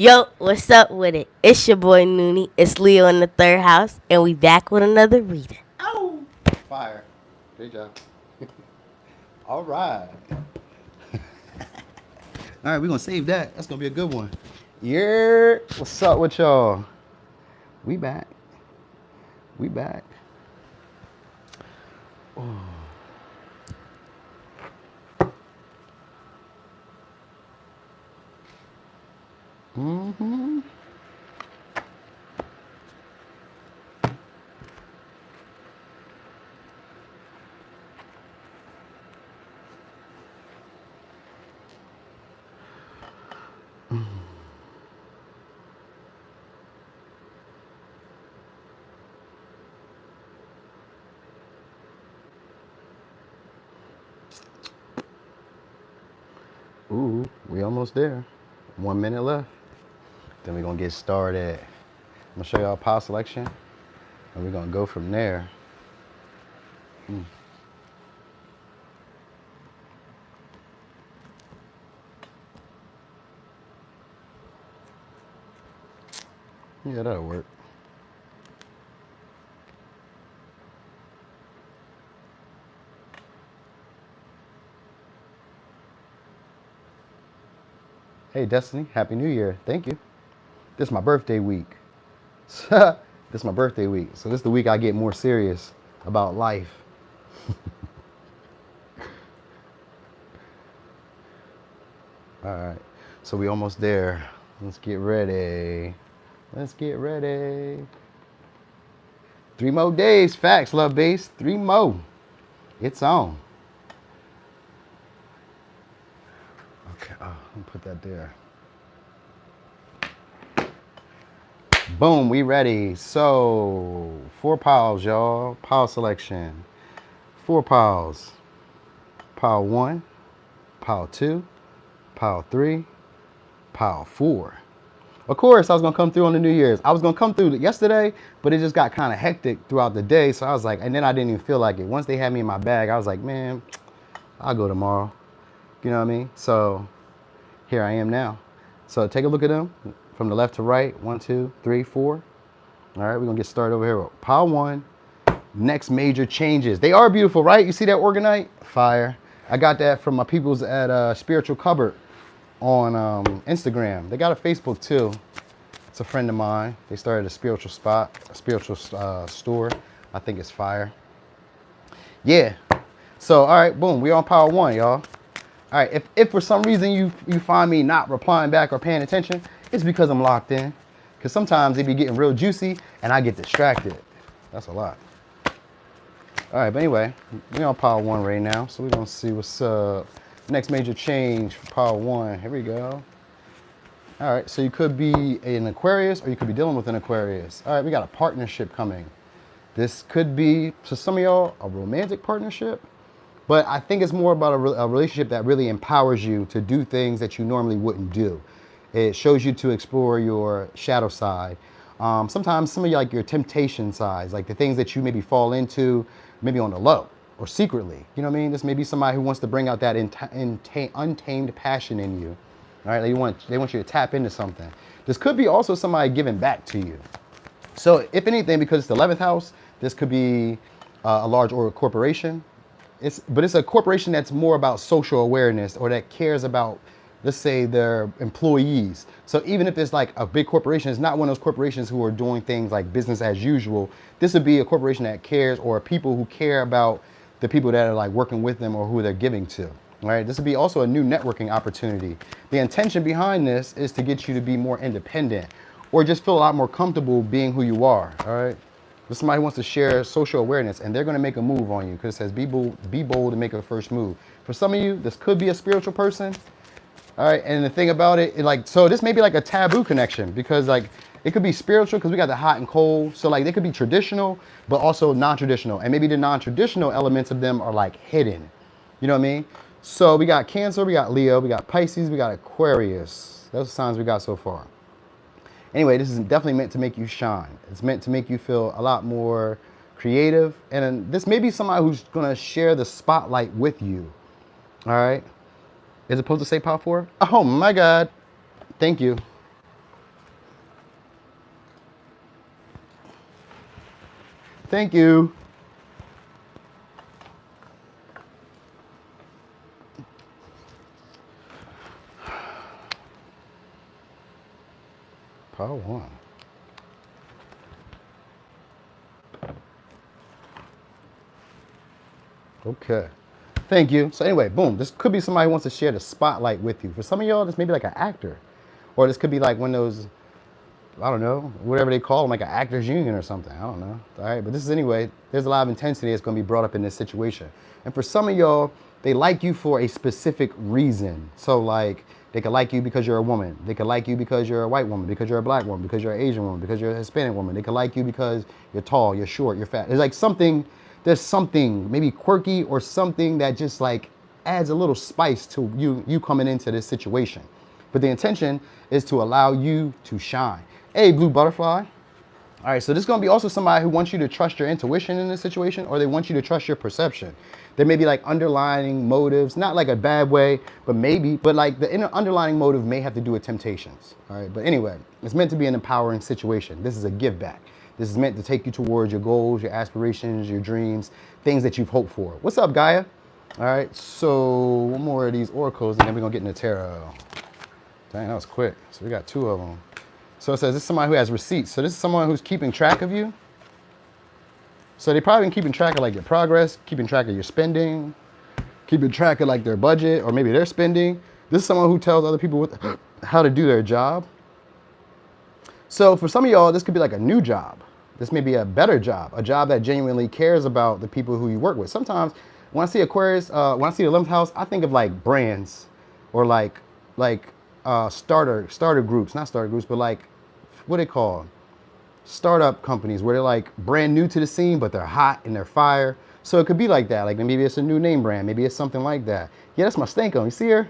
Yo, what's up with it? It's your boy Noonie. It's Leo in the third house, and we back with another reading. Ow! Fire. Great job. All right. All right, we're going to save that. That's going to be a good one. Yeah. What's up with y'all? We back. We back. Oh. Mm-hmm. Ooh, we almost there. 1 minute left. Then we're going to get started. I'm going to show y'all pile selection, and we're going to go from there. Yeah, that'll work. Hey, Destiny, Happy New Year. Thank you. This is my birthday week. This is my birthday week. So this is the week I get more serious about life. All right. So we almost there. Let's get ready. Let's get ready. 3 more days. Facts, love base. 3 more. It's on. Okay. Oh, let me put that there. Boom, we ready. So 4 piles, y'all. Pile selection. 4 piles. Pile 1, pile 2, pile 3, pile 4. Of course, I was gonna come through on the New Year's. I was gonna come through yesterday, but it just got kind of hectic throughout the day. So I was like, and then I didn't even feel like it. Once they had me in my bag, I was like, man, I'll go tomorrow. You know what I mean? So here I am now. So take a look at them from the left to right. 1, 2, 3, 4. All right, we're gonna get started over here with pile 1. Next major changes. They are beautiful, right? You see that Organite? Fire. I got that from my peoples at Spiritual Cupboard on Instagram. They got a Facebook too. It's a friend of mine. They started a spiritual spot, a spiritual store. I think it's fire. Yeah. So, all right, boom. We on pile 1, y'all. All right. If for some reason you find me not replying back or paying attention, it's because I'm locked in. Because sometimes they be getting real juicy and I get distracted. That's a lot. All right, but anyway, we're on pile 1 right now, so we're gonna see what's up. Next major change for pile 1. Here we go. All right, so you could be an Aquarius or you could be dealing with an Aquarius. All right, we got a partnership coming. This could be, to some of y'all, a romantic partnership, but I think it's more about a relationship that really empowers you to do things that you normally wouldn't do. It shows you to explore your shadow side. Sometimes some of your temptation sides, like the things that you maybe fall into, maybe on the low or secretly. You know what I mean? This may be somebody who wants to bring out that untamed passion in you. All right, they want you to tap into something. This could be also somebody giving back to you. So if anything, because it's the 11th house, this could be a large or a corporation. But it's a corporation that's more about social awareness or that cares about, let's say, their employees. So even if it's like a big corporation, it's not one of those corporations who are doing things like business as usual. This would be a corporation that cares, or people who care about the people that are like working with them or who they're giving to. All right, this would be also a new networking opportunity. The intention behind this is to get you to be more independent or just feel a lot more comfortable being who you are. All right. If somebody wants to share social awareness and they're going to make a move on you, because it says be bold and make a first move. For some of you, this could be a spiritual person. All right, and the thing about it, so this may be like a taboo connection, because like it could be spiritual because we got the hot and cold. So like they could be traditional, but also non-traditional, and maybe the non-traditional elements of them are like hidden. You know what I mean? So we got Cancer, we got Leo, we got Pisces, we got Aquarius. Those are the signs we got so far. Anyway, this is definitely meant to make you shine. It's meant to make you feel a lot more creative, and this may be somebody who's gonna share the spotlight with you. All right. Is it supposed to say pile 4? Oh my God. Thank you. Thank you. Pile 1. Okay. Thank you. So anyway, boom. This could be somebody who wants to share the spotlight with you. For some of y'all, this may be like an actor. Or this could be like one of those, I don't know, whatever they call them, like an actors union or something. I don't know. All right. But this is anyway, there's a lot of intensity that's going to be brought up in this situation. And for some of y'all, they like you for a specific reason. So like, they could like you because you're a woman. They could like you because you're a white woman, because you're a black woman, because you're an Asian woman, because you're a Hispanic woman. They could like you because you're tall, you're short, you're fat. There's like something, there's something maybe quirky or something that just like adds a little spice to you coming into this situation. But the intention is to allow you to shine. Hey, blue butterfly. All right, so this is going to be also somebody who wants you to trust your intuition in this situation, or they want you to trust your perception. There may be like underlying motives, not like a bad way, but maybe, but like the underlying motive may have to do with temptations. All right, but anyway, it's meant to be an empowering situation. This is a give back. This is meant to take you towards your goals, your aspirations, your dreams, things that you've hoped for. What's up, Gaia? All right, so one more of these oracles, and then we're going to get into tarot. Dang, that was quick. So we got 2 of them. So it says this is somebody who has receipts. So this is someone who's keeping track of you. So they probably been keeping track of like your progress, keeping track of your spending, keeping track of like their budget, or maybe their spending. This is someone who tells other people how to do their job. So for some of y'all, this could be like a new job. This may be a better job, a job that genuinely cares about the people who you work with. Sometimes when I see Aquarius, when I see the 11th house, I think of like brands or like starter groups, not starter groups, but like, what they call startup companies where they're like brand new to the scene, but they're hot and they're fire. So it could be like that. Like maybe it's a new name brand. Maybe it's something like that. Yeah, that's my Stanko. You see her?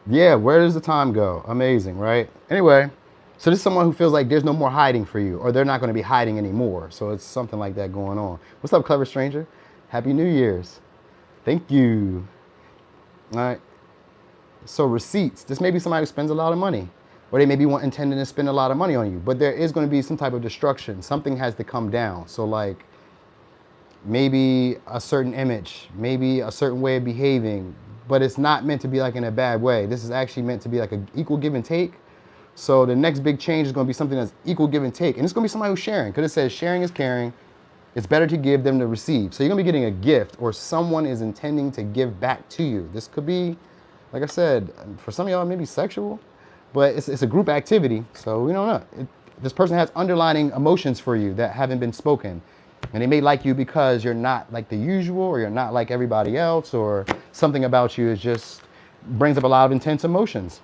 Yeah, where does the time go? Amazing, right? Anyway, so this is someone who feels like there's no more hiding for you, or they're not going to be hiding anymore. So it's something like that going on. What's up, clever stranger? Happy New Year's. Thank you. All right. So receipts. This may be somebody who spends a lot of money, or they may be intending to spend a lot of money on you, but there is going to be some type of destruction. Something has to come down. So like maybe a certain image, maybe a certain way of behaving, but it's not meant to be like in a bad way. This is actually meant to be like an equal give and take. So the next big change is going to be something that's equal give and take. And it's going to be somebody who's sharing, because it says sharing is caring. It's better to give than to receive. So you're going to be getting a gift, or someone is intending to give back to you. This could be, like I said, for some of y'all, maybe sexual, but it's a group activity. So we don't know. This person has underlying emotions for you that haven't been spoken. And they may like you because you're not like the usual, or you're not like everybody else, or something about you is just brings up a lot of intense emotions.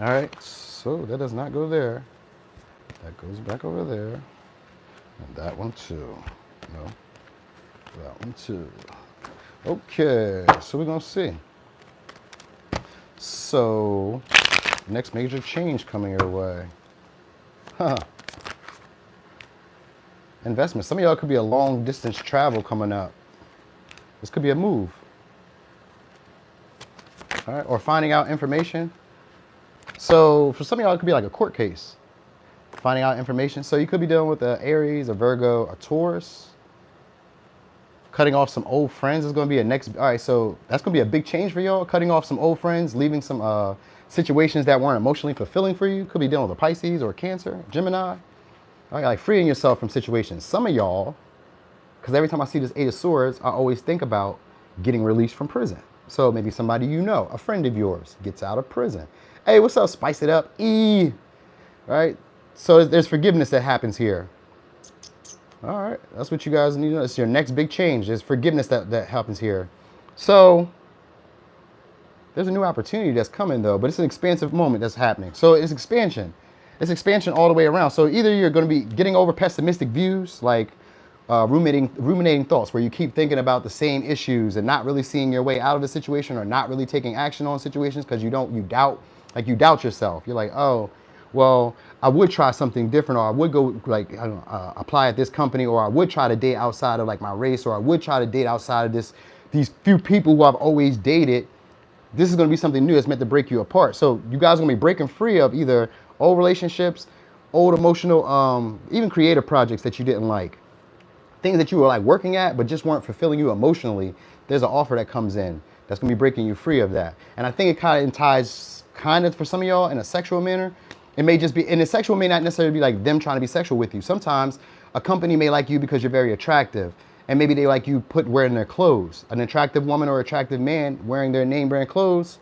All right, so that does not go there. That goes back over there. And that one too. No, that one too. Okay, so we're gonna see. So, next major change coming your way. Huh. Investment. Some of y'all could be a long distance travel coming up. This could be a move. All right, or finding out information. So for some of y'all, it could be like a court case. Finding out information. So you could be dealing with an Aries, a Virgo, a Taurus. Cutting off some old friends is going to be a next. All right, so that's going to be a big change for y'all. Cutting off some old friends, leaving some situations that weren't emotionally fulfilling for you. Could be dealing with a Pisces or a Cancer, Gemini. All right, like freeing yourself from situations. Some of y'all, because every time I see this 8 of Swords, I always think about getting released from prison. So maybe somebody you know, a friend of yours, gets out of prison. Hey, what's up? Spice it up. E. All right. So there's forgiveness that happens here. All right. That's what you guys need to know. It's your next big change. There's forgiveness that happens here. So there's a new opportunity that's coming, though, but it's an expansive moment that's happening. So it's expansion. It's expansion all the way around. So either you're going to be getting over pessimistic views, like ruminating thoughts, where you keep thinking about the same issues and not really seeing your way out of the situation, or not really taking action on situations because you doubt yourself. You're like, oh, well, I would try something different, or I would go like, I don't know, apply at this company, or I would try to date outside of like my race, or I would try to date outside of these few people who I've always dated. This is going to be something new that's meant to break you apart. So you guys are going to be breaking free of either old relationships, old emotional, even creative projects that you didn't like, things that you were like working at but just weren't fulfilling you emotionally. There's an offer that comes in that's gonna be breaking you free of that. And I think it kind of ties kind of for some of y'all in a sexual manner. It may just be, and the sexual may not necessarily be like them trying to be sexual with you. Sometimes a company may like you because you're very attractive, and maybe they like you wearing their clothes. An attractive woman or attractive man wearing their name brand clothes,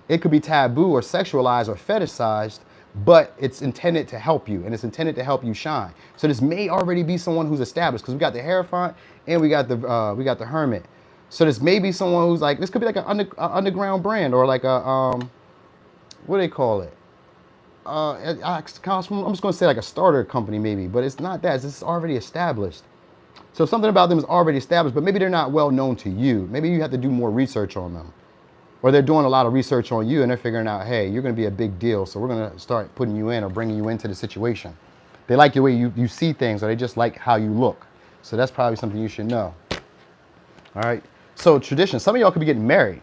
it could be taboo or sexualized or fetishized, but it's intended to help you, and it's intended to help you shine. So this may already be someone who's established, because we got the Hierophant and we got the Hermit. So this may be someone who's like, this could be like an underground brand, or like a what do they call it? I'm just going to say like a starter company maybe, but it's not that. It's already established. So something about them is already established, but maybe they're not well known to you. Maybe you have to do more research on them. Or they're doing a lot of research on you and they're figuring out, hey, you're going to be a big deal, so we're going to start putting you in or bringing you into the situation. They like the way you see things, or they just like how you look. So that's probably something you should know. All right. So tradition. Some of y'all could be getting married.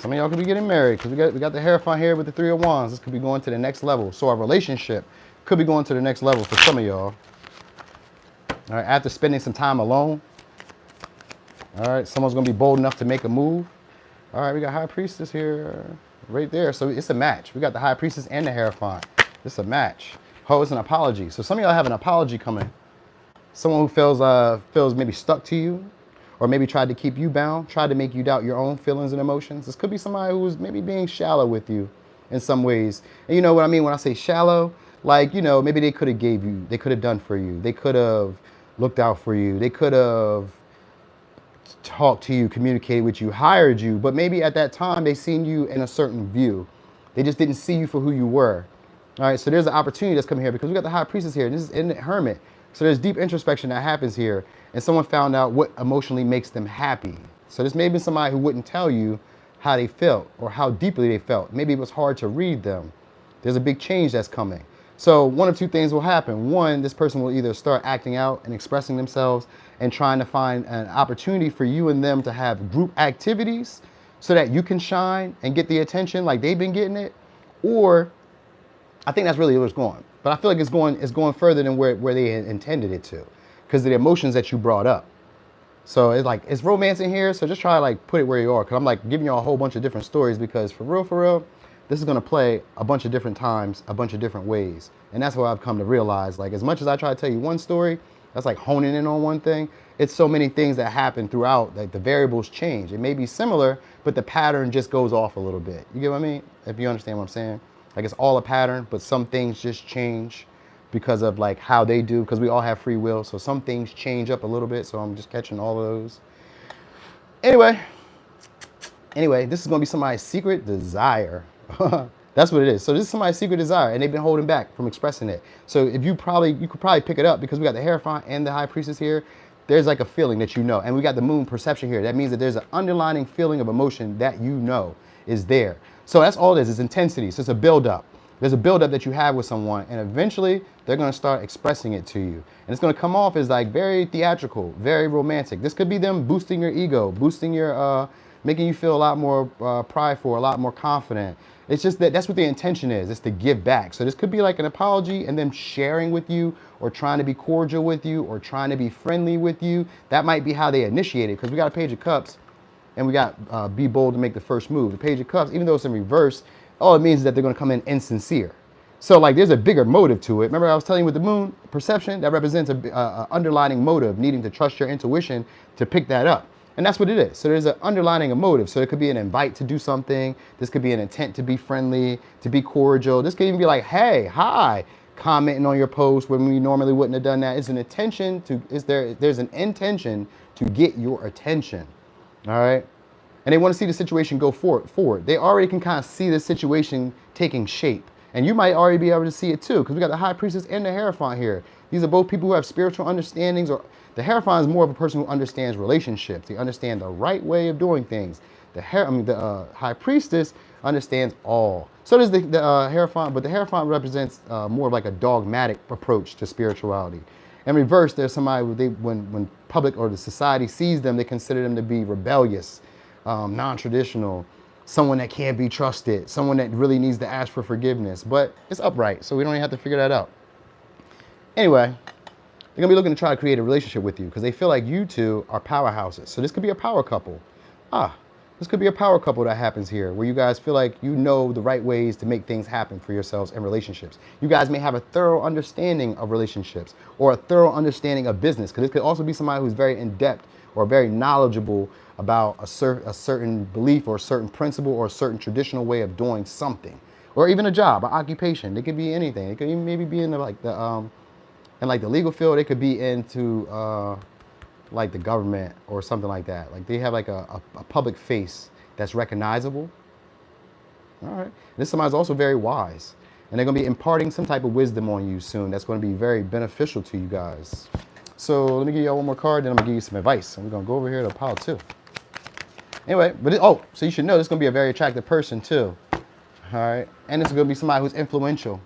Some of y'all could be getting married, because we got the Hierophant here with the Three of Wands. This could be going to the next level. So our relationship could be going to the next level for some of y'all. All right. After spending some time alone. All right. Someone's going to be bold enough to make a move. All right, we got High Priestess here, right there. So it's a match. We got the High Priestess and the Hierophant. It's a match. Oh, it's an apology. So some of y'all have an apology coming. Someone who feels maybe stuck to you, or maybe tried to keep you bound, tried to make you doubt your own feelings and emotions. This could be somebody who's maybe being shallow with you in some ways. And you know what I mean when I say shallow? Like, you know, maybe they could have done for you. They could have looked out for you. They could have talked to you, communicated with you, hired you, but maybe at that time they seen you in a certain view. They just didn't see you for who you were. All right, so there's an opportunity that's coming here, because we got the High Priestess here, and this is in the Hermit. So there's deep introspection that happens here, and someone found out what emotionally makes them happy. So this may be somebody who wouldn't tell you how they felt or how deeply they felt. Maybe it was hard to read them. There's a big change that's coming. So one of two things will happen. One, this person will either start acting out and expressing themselves and trying to find an opportunity for you and them to have group activities so that you can shine and get the attention like they've been getting it. Or I think that's really where it's going. But I feel like it's going further than where they intended it to, because of the emotions that you brought up. So it's like, it's romance in here. So just try to like put it where you are. Because I'm like giving you a whole bunch of different stories, because for real, this is going to play a bunch of different times, a bunch of different ways. And that's what I've come to realize. Like, as much as I try to tell you one story, that's like honing in on one thing. It's so many things that happen throughout, like the variables change. It may be similar, but the pattern just goes off a little bit. You get what I mean? If you understand what I'm saying. Like, it's all a pattern, but some things just change because of like how they do, because we all have free will. So some things change up a little bit. So I'm just catching all of those. Anyway, this is going to be somebody's secret desire. That's what it is. So this is somebody's secret desire, and they've been holding back from expressing it. So if you could probably pick it up, because we got the Hierophant and the High Priestess here. There's like a feeling that you know, and we got the Moon perception here. That means that there's an underlying feeling of emotion that you know is there. So that's all it is. It's intensity. So it's a buildup. There's a buildup that you have with someone, and eventually they're going to start expressing it to you, and it's going to come off as like very theatrical, very romantic. This could be them boosting your ego, boosting your making you feel a lot more prideful, a lot more confident. It's just that's what the intention is. It's to give back. So this could be like an apology and them sharing with you, or trying to be cordial with you, or trying to be friendly with you. That might be how they initiate it, because we got a Page of Cups and we got be bold to make the first move. The Page of Cups, even though it's in reverse, all it means is that they're going to come in insincere. So like there's a bigger motive to it. Remember I was telling you with the Moon perception, that represents a underlining motive, needing to trust your intuition to pick that up. And that's what it is. So there's an underlining motive. So it could be an invite to do something. This could be an intent to be friendly, to be cordial. This could even be like, hey, hi, commenting on your post when we normally wouldn't have done that. It's an intention to, there's an intention to get your attention. All right. And they want to see the situation go forward. They already can kind of see the situation taking shape. And you might already be able to see it too, because we got the High Priestess and the Hierophant here. These are both people who have spiritual understandings, or the Hierophant is more of a person who understands relationships. They understand the right way of doing things. The High Priestess understands all. So does the Hierophant, but the Hierophant represents more of like a dogmatic approach to spirituality. In reverse, there's somebody who when public or the society sees them, they consider them to be rebellious, non-traditional, someone that can't be trusted, someone that really needs to ask for forgiveness, but it's upright, so we don't even have to figure that out. Anyway, they're gonna be looking to try to create a relationship with you because they feel like you two are powerhouses. So this could be a power couple. This could be a power couple that happens here where you guys feel like you know the right ways to make things happen for yourselves and relationships. You guys may have a thorough understanding of relationships or a thorough understanding of business, because this could also be somebody who's very in depth or very knowledgeable about a certain belief or a certain principle or a certain traditional way of doing something, or even a job, an occupation. They could be anything. It could even maybe be in the legal field. They could be into like the government or something like that. Like they have like a public face that's recognizable. All right. This somebody's also very wise, and they're going to be imparting some type of wisdom on you soon that's going to be very beneficial to you guys. So let me give you one more card, then I'm going to give you some advice. I'm going to go over here to pile 2. Anyway, so you should know this is going to be a very attractive person too. All right. And it's going to be somebody who's influential.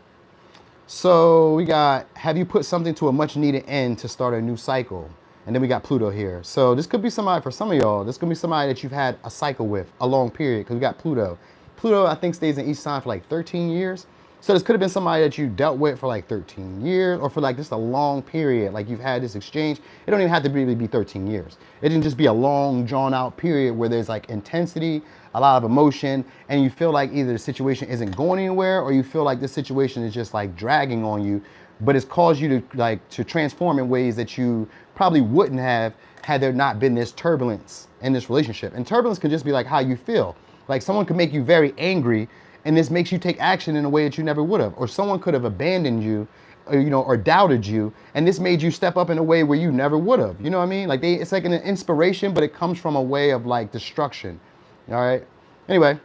So we got, have you put something to a much needed end to start a new cycle? And then we got Pluto here. So this could be somebody, for some of y'all, this could be somebody that you've had a cycle with, a long period, because we got Pluto. Pluto, I think, stays in each sign for like 13 years. So this could have been somebody that you dealt with for like 13 years or for like just a long period. Like you've had this exchange. It don't even have to really be 13 years. It can just be a long, drawn out period where there's like intensity, a lot of emotion, and you feel like either the situation isn't going anywhere or you feel like this situation is just like dragging on you, but it's caused you to transform in ways that you probably wouldn't have had there not been this turbulence in this relationship. And turbulence could just be like how you feel. Like someone could make you very angry, and this makes you take action in a way that you never would have. Or someone could have abandoned you, or doubted you, and this made you step up in a way where you never would have. You know what I mean? Like it's like an inspiration, but it comes from a way of like destruction. All right. Anyway,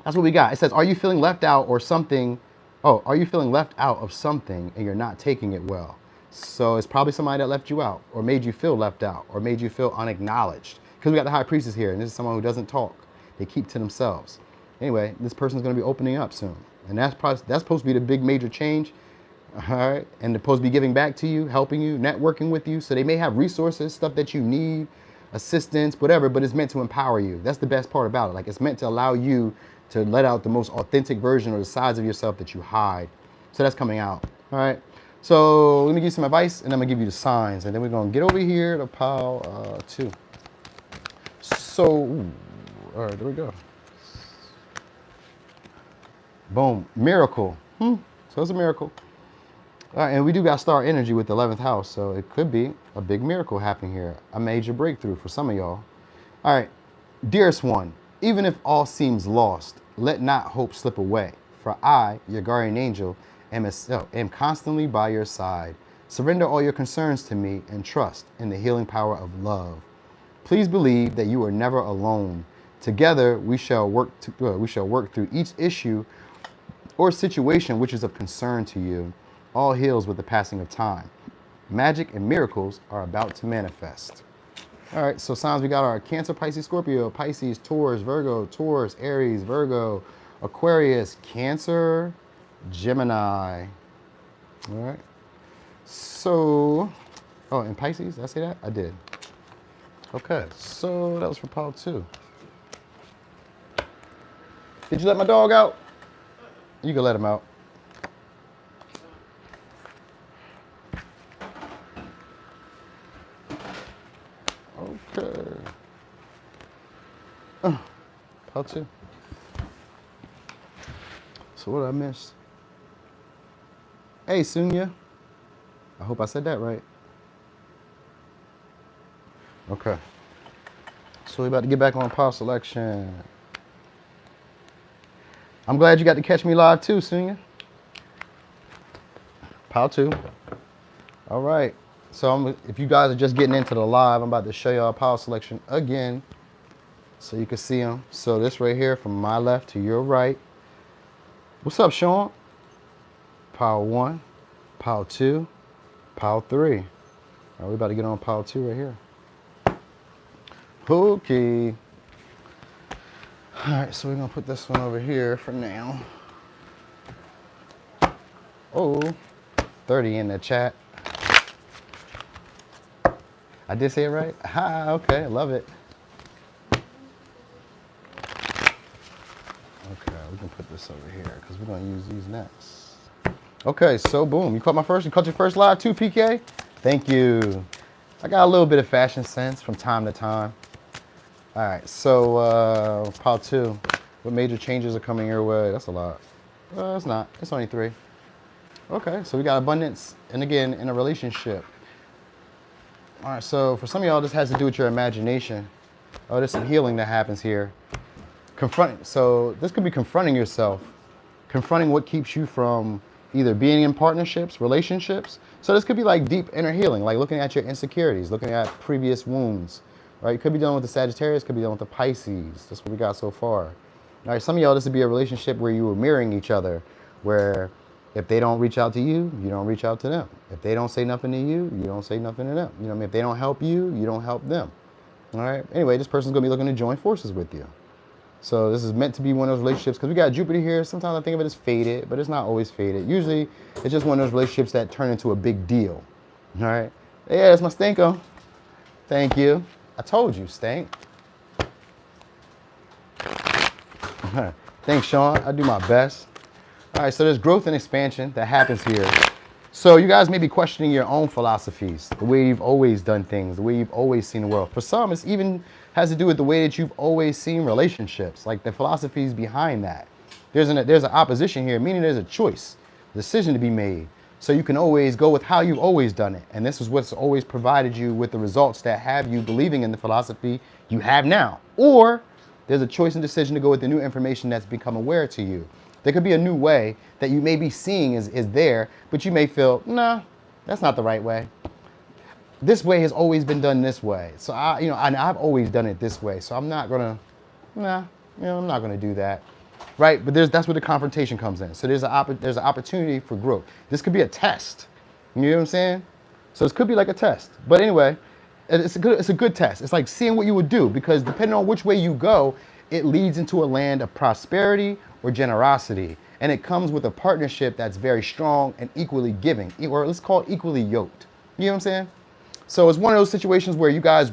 that's what we got. It says, are you feeling left out or something? Oh, are you feeling left out of something and you're not taking it well? So it's probably somebody that left you out or made you feel left out or made you feel unacknowledged. Because we got the High Priestess here, and this is someone who doesn't talk. They keep to themselves. Anyway, this person's going to be opening up soon. And that's supposed to be the big major change. All right. And they're supposed to be giving back to you, helping you, networking with you. So they may have resources, stuff that you need, assistance, whatever, but it's meant to empower you. That's the best part about it. Like it's meant to allow you to let out the most authentic version or the sides of yourself that you hide. So that's coming out. All right. So let me give you some advice, and I'm going to give you the signs. And then we're going to get over here to pile 2. So, all right, there we go. Boom. Miracle. So it's a miracle. All right, and we do got star energy with the 11th house, so it could be a big miracle happening here. A major breakthrough for some of y'all. All right. Dearest one, even if all seems lost, let not hope slip away. For I, your guardian angel, am constantly by your side. Surrender all your concerns to me and trust in the healing power of love. Please believe that you are never alone. Together, we shall work through each issue or situation which is of concern to you. All heals with the passing of time. Magic and miracles are about to manifest. All right, so signs we got are Cancer, Pisces, Scorpio, Pisces, Taurus, Virgo, Taurus, Aries, Virgo, Aquarius, Cancer, Gemini. All right. So, and Pisces, did I say that? I did. Okay, so that was for pile 2. Did you let my dog out? You can let him out. Okay. Pile 2. So what did I miss? Hey, Sunya. I hope I said that right. Okay. So we're about to get back on pile selection. I'm glad you got to catch me live too, Sunya. Pile 2. All right. So if you guys are just getting into the live, I'm about to show y'all pile selection again so you can see them. So this right here from my left to your right. What's up, Sean? Pile 1, pile 2, pile 3. All right, we're about to get on pile 2 right here. Okay. All right, so we're going to put this one over here for now. Oh, 30 in the chat. I did say it right? Okay, I love it. this over here because we're going to use these next. Okay, so boom. You caught your first live too, PK? Thank you. I got a little bit of fashion sense from time to time. All right, so pile 2. What major changes are coming your way? That's a lot. It's not. It's only 3. Okay, so we got abundance, and again, in a relationship. All right, so for some of y'all, this has to do with your imagination. Oh, there's some healing that happens here. So this could be confronting yourself, confronting what keeps you from either being in partnerships, relationships. So this could be like deep inner healing, like looking at your insecurities, looking at previous wounds, right? You could be dealing with the Sagittarius, could be dealing with the Pisces. That's what we got so far. All right, some of y'all, this would be a relationship where you were mirroring each other, where if they don't reach out to you, you don't reach out to them. If they don't say nothing to you, you don't say nothing to them. You know what I mean? If they don't help you, you don't help them. All right? Anyway, this person's going to be looking to join forces with you. So this is meant to be one of those relationships, because we got Jupiter here. Sometimes I think of it as faded, but it's not always faded. Usually, it's just one of those relationships that turn into a big deal. All right? Yeah, that's my Stanko. Thank you. I told you, Stank. Thanks, Sean. I do my best. All right, so there's growth and expansion that happens here. So you guys may be questioning your own philosophies, the way you've always done things, the way you've always seen the world. For some, it's even has to do with the way that you've always seen relationships, like the philosophies behind that. There's an opposition here, meaning there's a choice, a decision to be made. So you can always go with how you've always done it. And this is what's always provided you with the results that have you believing in the philosophy you have now. Or there's a choice and decision to go with the new information that's become aware to you. There could be a new way that you may be seeing is there, but you may feel, nah, that's not the right way. This way has always been done this way. So I've always done it this way. So I'm not gonna, I'm not gonna do that, right? But that's where the confrontation comes in. So there's an opportunity for growth. This could be a test. You know what I'm saying? So this could be like a test. But anyway, it's a good test. It's like seeing what you would do, because depending on which way you go, it leads into a land of prosperity or generosity. And it comes with a partnership that's very strong and equally giving, or let's call it equally yoked. You know what I'm saying? So it's one of those situations where you guys,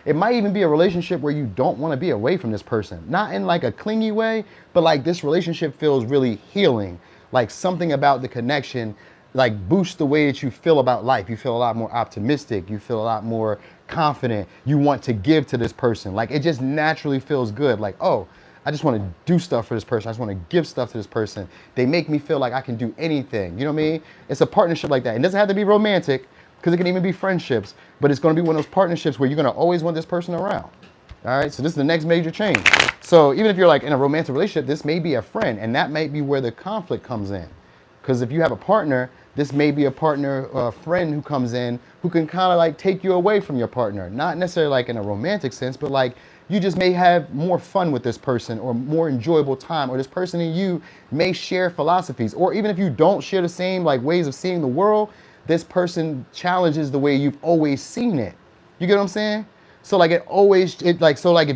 it might even be a relationship where you don't want to be away from this person. Not in like a clingy way, but like this relationship feels really healing. Like something about the connection like boosts the way that you feel about life. You feel a lot more optimistic. You feel a lot more confident. You want to give to this person. Like it just naturally feels good. Like, oh, I just want to do stuff for this person. I just want to give stuff to this person. They make me feel like I can do anything. You know what I mean? It's a partnership like that. It doesn't have to be romantic, because it can even be friendships, but it's going to be one of those partnerships where you're going to always want this person around. All right, so this is the next major change. So even if you're like in a romantic relationship, this may be a friend, and that might be where the conflict comes in. Because if you have a partner, this may be a partner, a friend who comes in who can kind of like take you away from your partner. Not necessarily like in a romantic sense, but like you just may have more fun with this person or more enjoyable time, or this person and you may share philosophies. Or even if you don't share the same like ways of seeing the world, this person challenges the way you've always seen it. You get what I'm saying? So like if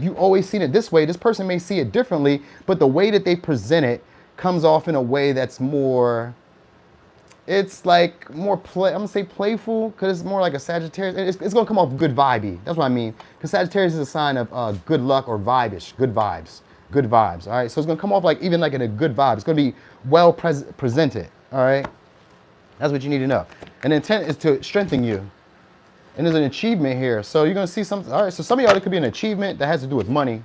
you always seen it this way, this person may see it differently, but the way that they present it comes off in a way that's more, it's like more I'm gonna say playful, because it's more like a Sagittarius. It's gonna come off good vibey. That's what I mean. Because Sagittarius is a sign of good luck or vibe-ish, good vibes. All right, so it's gonna come off like even like in a good vibe. It's gonna be well presented. All right, that's what you need to know. And the intent is to strengthen you. And there's an achievement here. So you're gonna see something. All right, so some of y'all, it could be an achievement that has to do with money.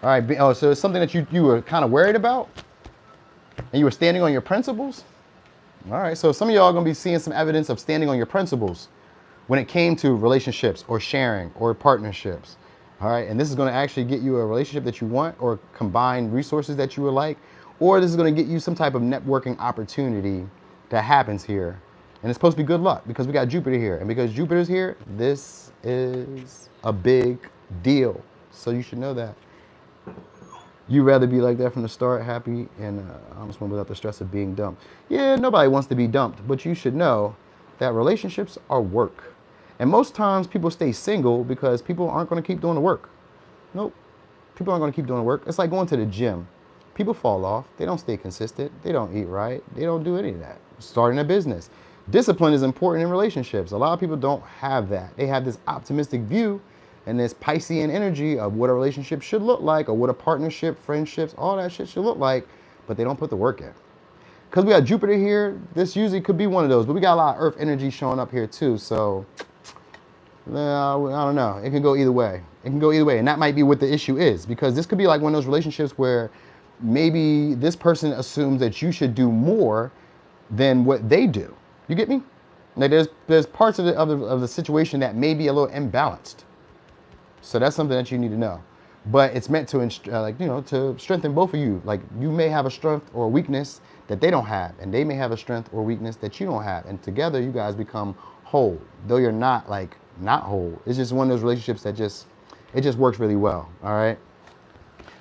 All right, so it's something that you were kind of worried about, and you were standing on your principles. All right, so some of y'all are gonna be seeing some evidence of standing on your principles when it came to relationships or sharing or partnerships. All right, and this is gonna actually get you a relationship that you want, or combine resources that you would like, or this is gonna get you some type of networking opportunity that happens here. And it's supposed to be good luck, because we got Jupiter here. And because Jupiter's here, this is a big deal. So you should know that. You'd rather be like that from the start, happy and almost one without the stress of being dumped. Yeah, nobody wants to be dumped, but you should know that relationships are work. And most times people stay single because people aren't going to keep doing the work. Nope. People aren't going to keep doing the work. It's like going to the gym. People fall off. They don't stay consistent. They don't eat right. They don't do any of that. Starting a business. Discipline is important in relationships. A lot of people don't have that. They have this optimistic view and this Piscean energy of what a relationship should look like, or what a partnership, friendships, all that shit should look like. but they don't put the work in. Because we got Jupiter here, this usually could be one of those, but we got a lot of Earth energy showing up here too, so I don't know. It can go either way. It can go either way, and that might be what the issue is, because this could be like one of those relationships where maybe this person assumes that you should do more than what they do. You get me? Like there's parts of the situation that may be a little imbalanced. So that's something that you need to know. But it's meant to to strengthen both of you. Like you may have a strength or a weakness that they don't have, and they may have a strength or weakness that you don't have, and together you guys become whole. Though you're not whole. It's just one of those relationships that just works really well. All right.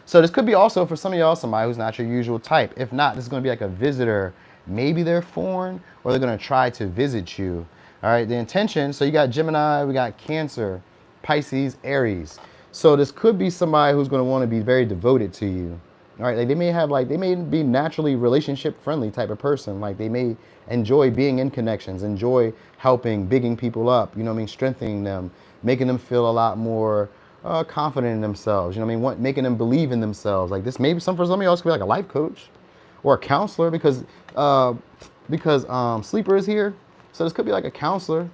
So this could be also for some of y'all somebody who's not your usual type. If not, this is going to be like a visitor. Maybe they're foreign, or they're going to try to visit you. All right. The intention. So you got Gemini, we got Cancer, Pisces, Aries. So this could be somebody who's going to want to be very devoted to you. All right, like they may be naturally relationship friendly type of person. Like they may enjoy being in connections, enjoy helping, bigging people up, strengthening them, making them feel a lot more confident in themselves, making them believe in themselves. Like this maybe for some of y'all, could be like a life coach or a counselor, because Sleeper is here. So this could be like a counselor.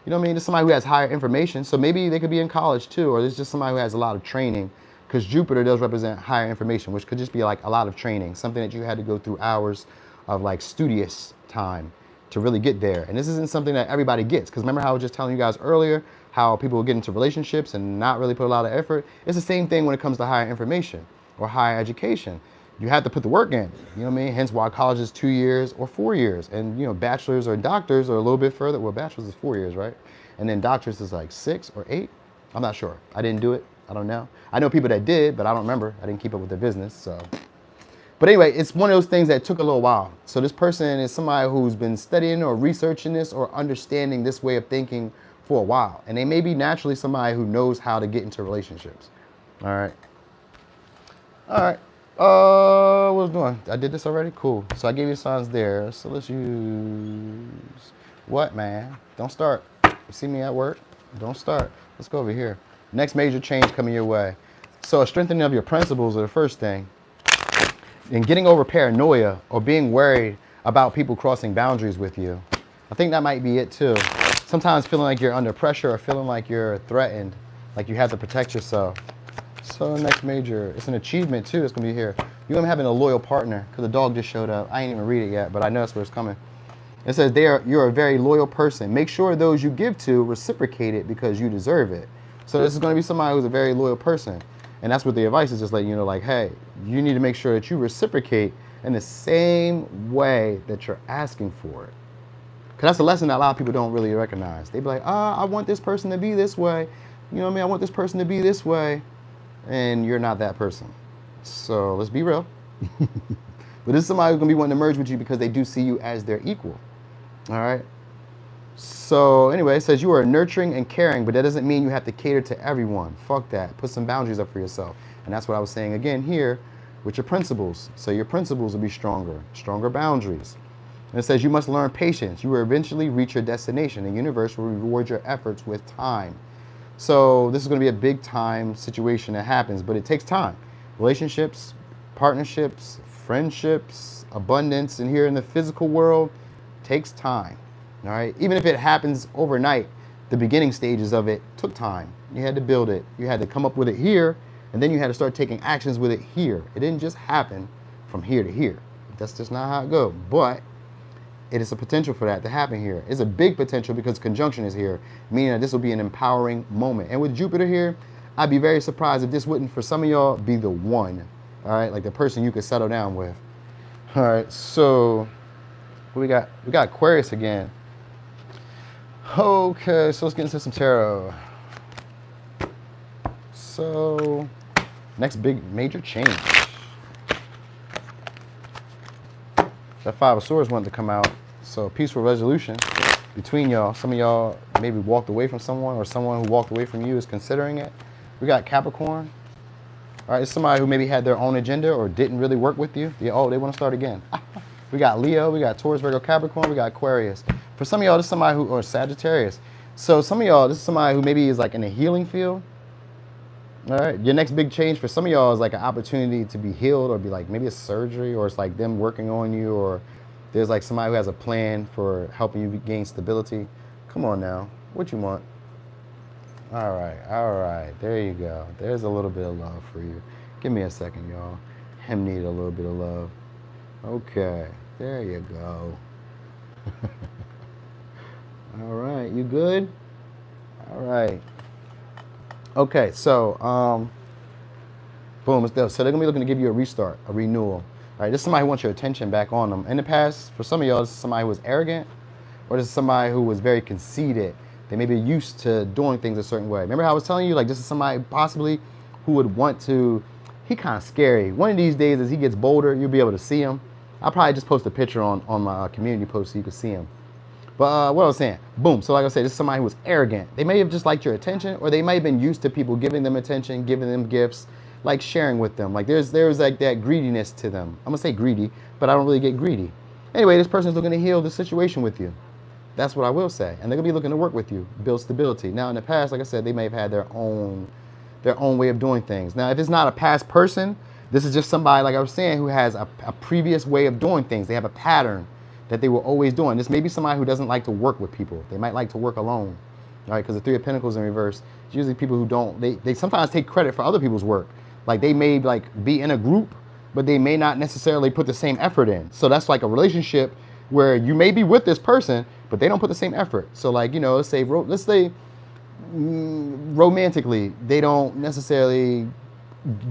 Just somebody who has higher information. So maybe they could be in college too, or there's just somebody who has a lot of training, because Jupiter does represent higher information, which could just be like a lot of training, something that you had to go through hours of like studious time to really get there. And this isn't something that everybody gets, because remember how I was just telling you guys earlier how people will get into relationships and not really put a lot of effort? It's the same thing when it comes to higher information or higher education. You have to put the work in, Hence why college is 2 years or 4 years. And, bachelors or doctors are a little bit further. Well, bachelor's is 4 years, right? And then doctors is like 6 or 8. I'm not sure. I didn't do it. I don't know. I know people that did, but I don't remember. I didn't keep up with their business, so. But anyway, it's one of those things that took a little while. So this person is somebody who's been studying or researching this or understanding this way of thinking for a while. And they may be naturally somebody who knows how to get into relationships. All right. All right. What was I doing? I did this already? Cool. So I gave you signs there. So let's use what, man? Don't start. You see me at work? Don't start. Let's go over here. Next major change coming your way. So a strengthening of your principles are the first thing. And getting over paranoia or being worried about people crossing boundaries with you. I think that might be it too. Sometimes feeling like you're under pressure or feeling like you're threatened, like you have to protect yourself. So next major, it's an achievement too. It's gonna be here. You're gonna be having a loyal partner, because the dog just showed up. I ain't even read it yet, but I know that's where it's coming. It says you're a very loyal person. Make sure those you give to reciprocate it, because you deserve it. So this is gonna be somebody who's a very loyal person. And that's what the advice is, just letting you know, like, hey, you need to make sure that you reciprocate in the same way that you're asking for it. Because that's a lesson that a lot of people don't really recognize. They be like, I want this person to be this way. I want this person to be this way. And you're not that person. So let's be real. But this is somebody who's going to be wanting to merge with you because they do see you as their equal. All right. So anyway, it says you are nurturing and caring, but that doesn't mean you have to cater to everyone. Fuck that. Put some boundaries up for yourself. And that's what I was saying again here with your principles. So your principles will be stronger boundaries. And it says you must learn patience. You will eventually reach your destination. The universe will reward your efforts with time. So this is going to be a big time situation that happens, but it takes time. Relationships, partnerships, friendships, abundance, and here in the physical world, takes time. All right. Even if it happens overnight, the beginning stages of it took time. You had to build it. You had to come up with it here, and then you had to start taking actions with it here. It didn't just happen from here to here. That's just not how it goes. But it is a potential for that to happen here. It's a big potential because conjunction is here, meaning that this will be an empowering moment. And with Jupiter here, I'd be very surprised if this wouldn't, for some of y'all, be the one. All right, like the person you could settle down with. All right, so what we got? We got Aquarius again. Okay, so let's get into some tarot. So next big major change. That Five of Swords wanted to come out. So peaceful resolution between y'all. Some of y'all maybe walked away from someone, or someone who walked away from you is considering it. We got Capricorn. All right, it's somebody who maybe had their own agenda or didn't really work with you. They want to start again. We got Leo, we got Taurus, Virgo, Capricorn, we got Aquarius. For some of y'all, this is somebody who, or Sagittarius. So some of y'all, this is somebody who maybe is like in a healing field. All right. Your next big change for some of y'all is like an opportunity to be healed, or be like maybe a surgery, or it's like them working on you, or there's like somebody who has a plan for helping you gain stability. Come on now. What you want? All right. All right. There you go. There's a little bit of love for you. Give me a second, y'all. Him need a little bit of love. Okay. There you go. All right. You good? All right. Okay, so boom, it's done. So they're gonna be looking to give you a restart, a renewal. All right, this is somebody who wants your attention back on them. In the past, for some of y'all, this is somebody who was arrogant, or this is somebody who was very conceited. They may be used to doing things a certain way. Remember how I was telling you, like this is somebody possibly who would want to, he kind of scary. One of these days as he gets bolder, you'll be able to see him. I'll probably just post a picture on my community post so you can see him. But what I was saying, boom. So like I said, this is somebody who was arrogant. They may have just liked your attention, or they might have been used to people giving them attention, giving them gifts, like sharing with them. Like there's like that greediness to them. I'm gonna say greedy, but I don't really get greedy. Anyway, this person's looking to heal the situation with you. That's what I will say. And they're gonna be looking to work with you, build stability. Now in the past, like I said, they may have had their own way of doing things. Now if it's not a past person, this is just somebody, like I was saying, who has a previous way of doing things. They have a pattern that they were always doing. This may be somebody who doesn't like to work with people. They might like to work alone, all right? Because the Three of Pentacles in reverse, it's usually people who don't, they sometimes take credit for other people's work. Like they may like be in a group, but they may not necessarily put the same effort in. So that's like a relationship where you may be with this person, but they don't put the same effort. So like, you know, let's say romantically, they don't necessarily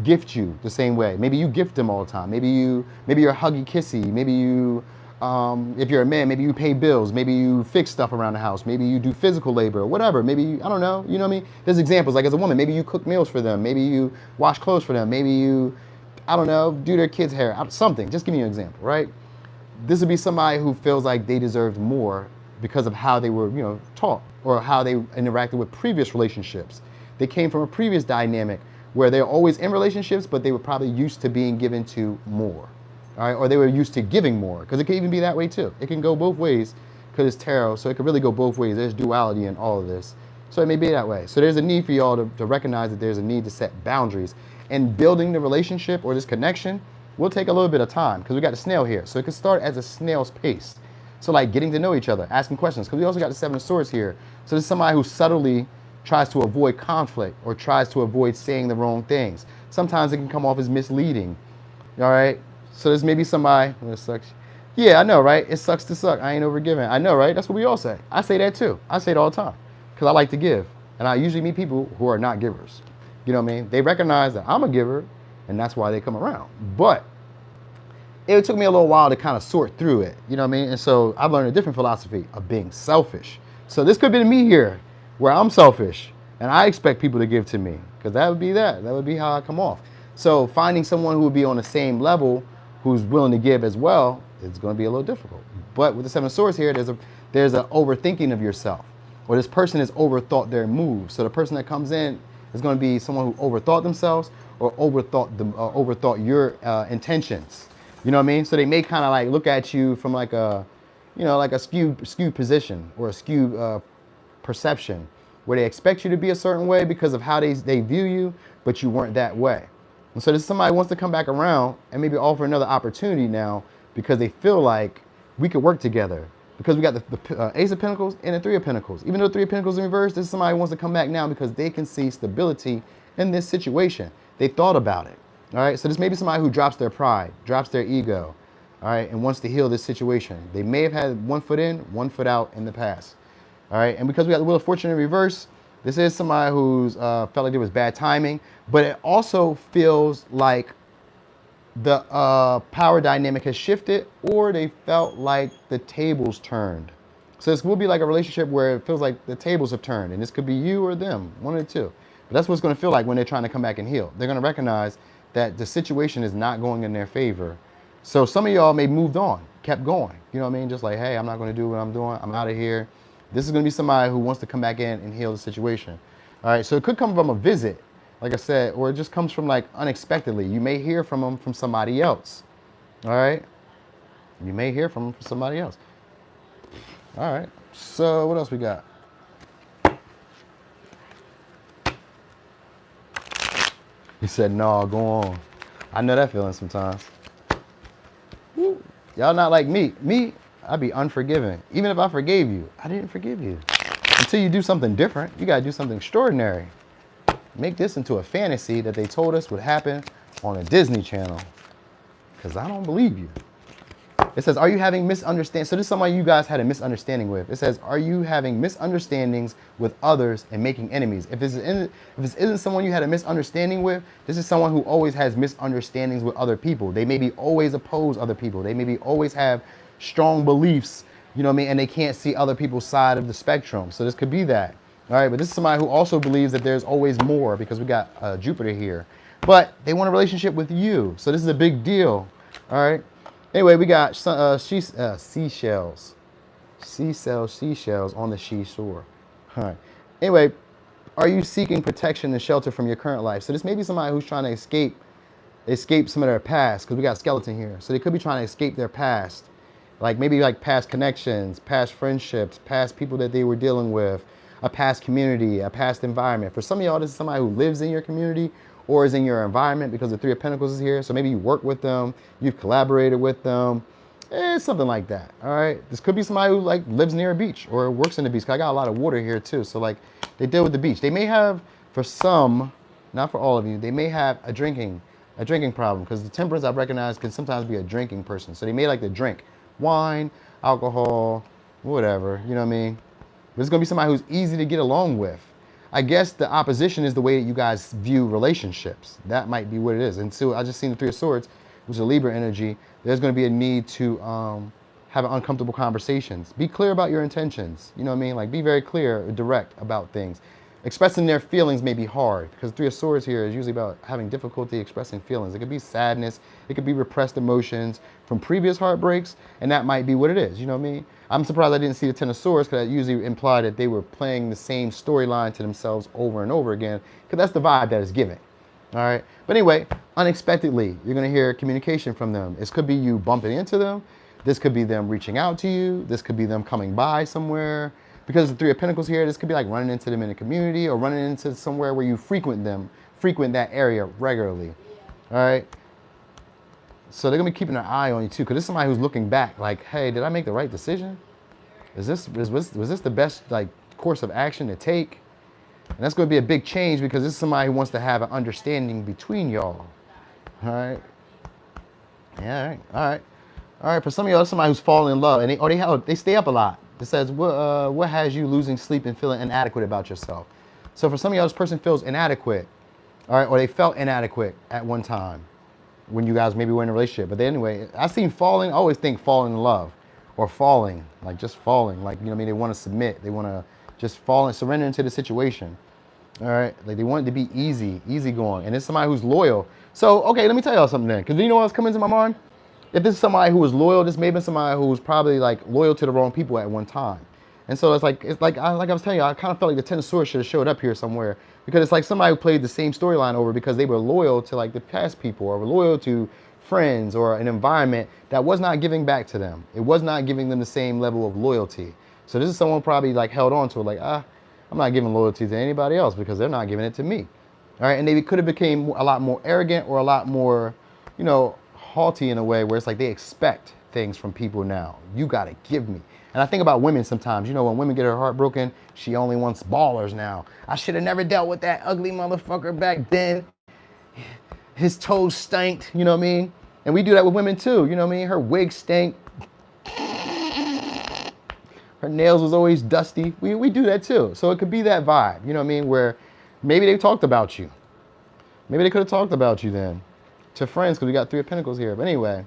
gift you the same way. Maybe you gift them all the time. Maybe you're huggy kissy. Maybe you, if you're a man, maybe you pay bills, maybe you fix stuff around the house, maybe you do physical labor, whatever. Maybe you, I don't know, you know what I mean? There's examples, like as a woman, maybe you cook meals for them, maybe you wash clothes for them, maybe you, I don't know, do their kids' hair, something. Just give me an example, right? This would be somebody who feels like they deserved more because of how they were, you know, taught, or how they interacted with previous relationships. They came from a previous dynamic where they're always in relationships, but they were probably used to being given to more. All right, or they were used to giving more, because it can even be that way too. It can go both ways, because it's tarot, so it can really go both ways. There's duality in all of this. So it may be that way. So there's a need for y'all to recognize that there's a need to set boundaries. And building the relationship or this connection will take a little bit of time, because we got the snail here. So it can start as a snail's pace. So like getting to know each other, asking questions, because we also got the Seven of Swords here. So there's somebody who subtly tries to avoid conflict, or tries to avoid saying the wrong things. Sometimes it can come off as misleading, all right? So there's maybe somebody, it sucks. Yeah, I know, right? It sucks to suck. I ain't overgiving. I know, right? That's what we all say. I say that too. I say it all the time, because I like to give. And I usually meet people who are not givers. You know what I mean? They recognize that I'm a giver, and that's why they come around. But it took me a little while to kind of sort through it. You know what I mean? And so I've learned a different philosophy of being selfish. So this could be me here, where I'm selfish, and I expect people to give to me, because that would be that. That would be how I come off. So finding someone who would be on the same level, who's willing to give as well, it's going to be a little difficult. But with the Seven of Swords here, there's a overthinking of yourself, or this person has overthought their moves. So the person that comes in is going to be someone who overthought themselves, or overthought your intentions. You know what I mean? So they may kind of like look at you from like a, you know, like a skewed position, or a skewed perception, where they expect you to be a certain way because of how they view you, but you weren't that way. And so there's somebody who wants to come back around and maybe offer another opportunity now, because they feel like we could work together. Because we got the Ace of Pentacles and the Three of Pentacles. Even though the Three of Pentacles in reverse, this is somebody who wants to come back now because they can see stability in this situation. They thought about it. All right, so this may be somebody who drops their pride, drops their ego, all right, and wants to heal this situation. They may have had one foot in, one foot out in the past. All right, and because we got the Wheel of Fortune in reverse, this is somebody who's felt like there was bad timing, but it also feels like the power dynamic has shifted, or they felt like the tables turned. So this will be like a relationship where it feels like the tables have turned, and this could be you or them, one of the two. But that's what it's going to feel like when they're trying to come back and heal. They're going to recognize that the situation is not going in their favor. So some of y'all may moved on, kept going. You know what I mean? Just like, hey, I'm not going to do what I'm doing. I'm out of here. This is going to be somebody who wants to come back in and heal the situation. All right, so it could come from a visit, like I said, or it just comes from like unexpectedly. You may hear from them from somebody else. All right, you may hear from them from somebody else. All right, so what else we got? He said, no, go on. I know that feeling sometimes. Woo. Y'all not like me. Me, I'd be unforgiving. Even if I forgave you, I didn't forgive you. Until you do something different, you gotta do something extraordinary. Make this into a fantasy that they told us would happen on a Disney Channel. Because I don't believe you. It says, are you having misunderstandings? So this is somebody you guys had a misunderstanding with. It says, are you having misunderstandings with others and making enemies? If this isn't someone you had a misunderstanding with, this is someone who always has misunderstandings with other people. They maybe always oppose other people. They maybe always have strong beliefs, you know what I mean? And they can't see other people's side of the spectrum. So this could be that. All right, but this is somebody who also believes that there's always more because we got Jupiter here. But they want a relationship with you. So this is a big deal. All right. Anyway, we got seashells. Seashells on the seashore. All right. Anyway, are you seeking protection and shelter from your current life? So this may be somebody who's trying to escape some of their past, because we got skeleton here. So they could be trying to escape their past. Like maybe like past connections, past friendships, past people that they were dealing with, a past community, a past environment. For some of y'all, this is somebody who lives in your community or is in your environment because the Three of Pentacles is here. So maybe you work with them, you've collaborated with them, something like that. All right. This could be somebody who like lives near a beach or works in the beach. 'Cause I got a lot of water here too. So like they deal with the beach. They may have, for some, not for all of you, they may have a drinking problem, because the Temperance I recognize can sometimes be a drinking person. So they may like to drink wine, alcohol, whatever, you know what I mean? But it's gonna be somebody who's easy to get along with. I guess the opposition is the way that you guys view relationships. That might be what it is. And so I just seen the Three of Swords, which is a Libra energy. There's going to be a need to have uncomfortable conversations. Be clear about your intentions. You know what I mean? Like be very clear, direct about things. Expressing their feelings may be hard, because Three of Swords here is usually about having difficulty expressing feelings. It could be sadness. It could be repressed emotions from previous heartbreaks, and that might be what it is. You know what I mean? I'm surprised I didn't see the Ten of Swords, because that usually implied that they were playing the same storyline to themselves over and over again, because that's the vibe that is given. All right. But anyway, unexpectedly, you're going to hear communication from them. This could be you bumping into them. This could be them reaching out to you. This could be them coming by somewhere. Because the Three of Pentacles here, this could be like running into them in a community or running into somewhere where you frequent that area regularly. All right. So they're going to be keeping an eye on you too, because this is somebody who's looking back like, hey, did I make the right decision? Was this the best like course of action to take? And that's going to be a big change, because this is somebody who wants to have an understanding between y'all. All right. Yeah, all right. All right. All right. For some of y'all, somebody who's falling in love, and they stay up a lot. It says, what has you losing sleep and feeling inadequate about yourself? So for some of y'all, this person feels inadequate, all right, or they felt inadequate at one time when you guys maybe were in a relationship. But anyway, I seen falling, I always think falling in love, or falling, like just falling, like, you know what I mean? They want to submit. They want to just fall and surrender into the situation. All right, like they want it to be easy going. And it's somebody who's loyal. So, okay, let me tell y'all something then, because you know what's coming to my mind? If this is somebody who is loyal, this may have been somebody who was probably like loyal to the wrong people at one time. And so it's like I was telling you, I kind of felt like the Ten of Swords should have showed up here somewhere, because it's like somebody who played the same storyline over because they were loyal to like the past people, or were loyal to friends or an environment that was not giving back to them. It was not giving them the same level of loyalty. So this is someone probably like held on to it, like, I'm not giving loyalty to anybody else because they're not giving it to me. All right, and they could have became a lot more arrogant or a lot more, you know, haughty in a way where it's like they expect things from people now. You gotta give me. And I think about women sometimes, you know, when women get her heart broken, she only wants ballers now. I should have never dealt with that ugly motherfucker back then. His toes stanked, you know what I mean? And we do that with women too, you know what I mean? Her wig stank. Her nails was always dusty. We do that too. So it could be that vibe, you know what I mean? Where maybe they talked about you. Maybe they could have talked about you then to friends, because we got Three of Pentacles here. But anyway,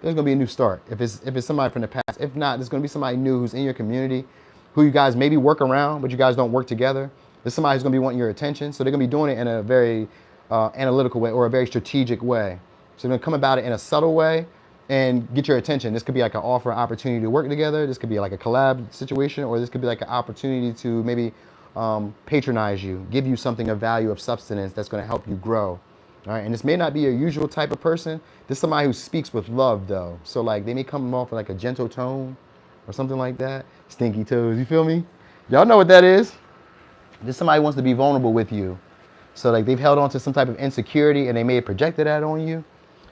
there's going to be a new start if it's somebody from the past. If not, there's going to be somebody new who's in your community, who you guys maybe work around, but you guys don't work together. There's somebody who's going to be wanting your attention. So they're going to be doing it in a very analytical way, or a very strategic way. So they're going to come about it in a subtle way and get your attention. This could be like an offer, opportunity to work together. This could be like a collab situation, or this could be like an opportunity to maybe patronize you, give you something of value, of substance that's going to help you grow. All right, and this may not be your usual type of person. This is somebody who speaks with love, though. So like they may come off with like a gentle tone or something like that. Stinky toes, you feel me? Y'all know what that is. This is somebody who wants to be vulnerable with you. So like they've held on to some type of insecurity and they may have projected that on you.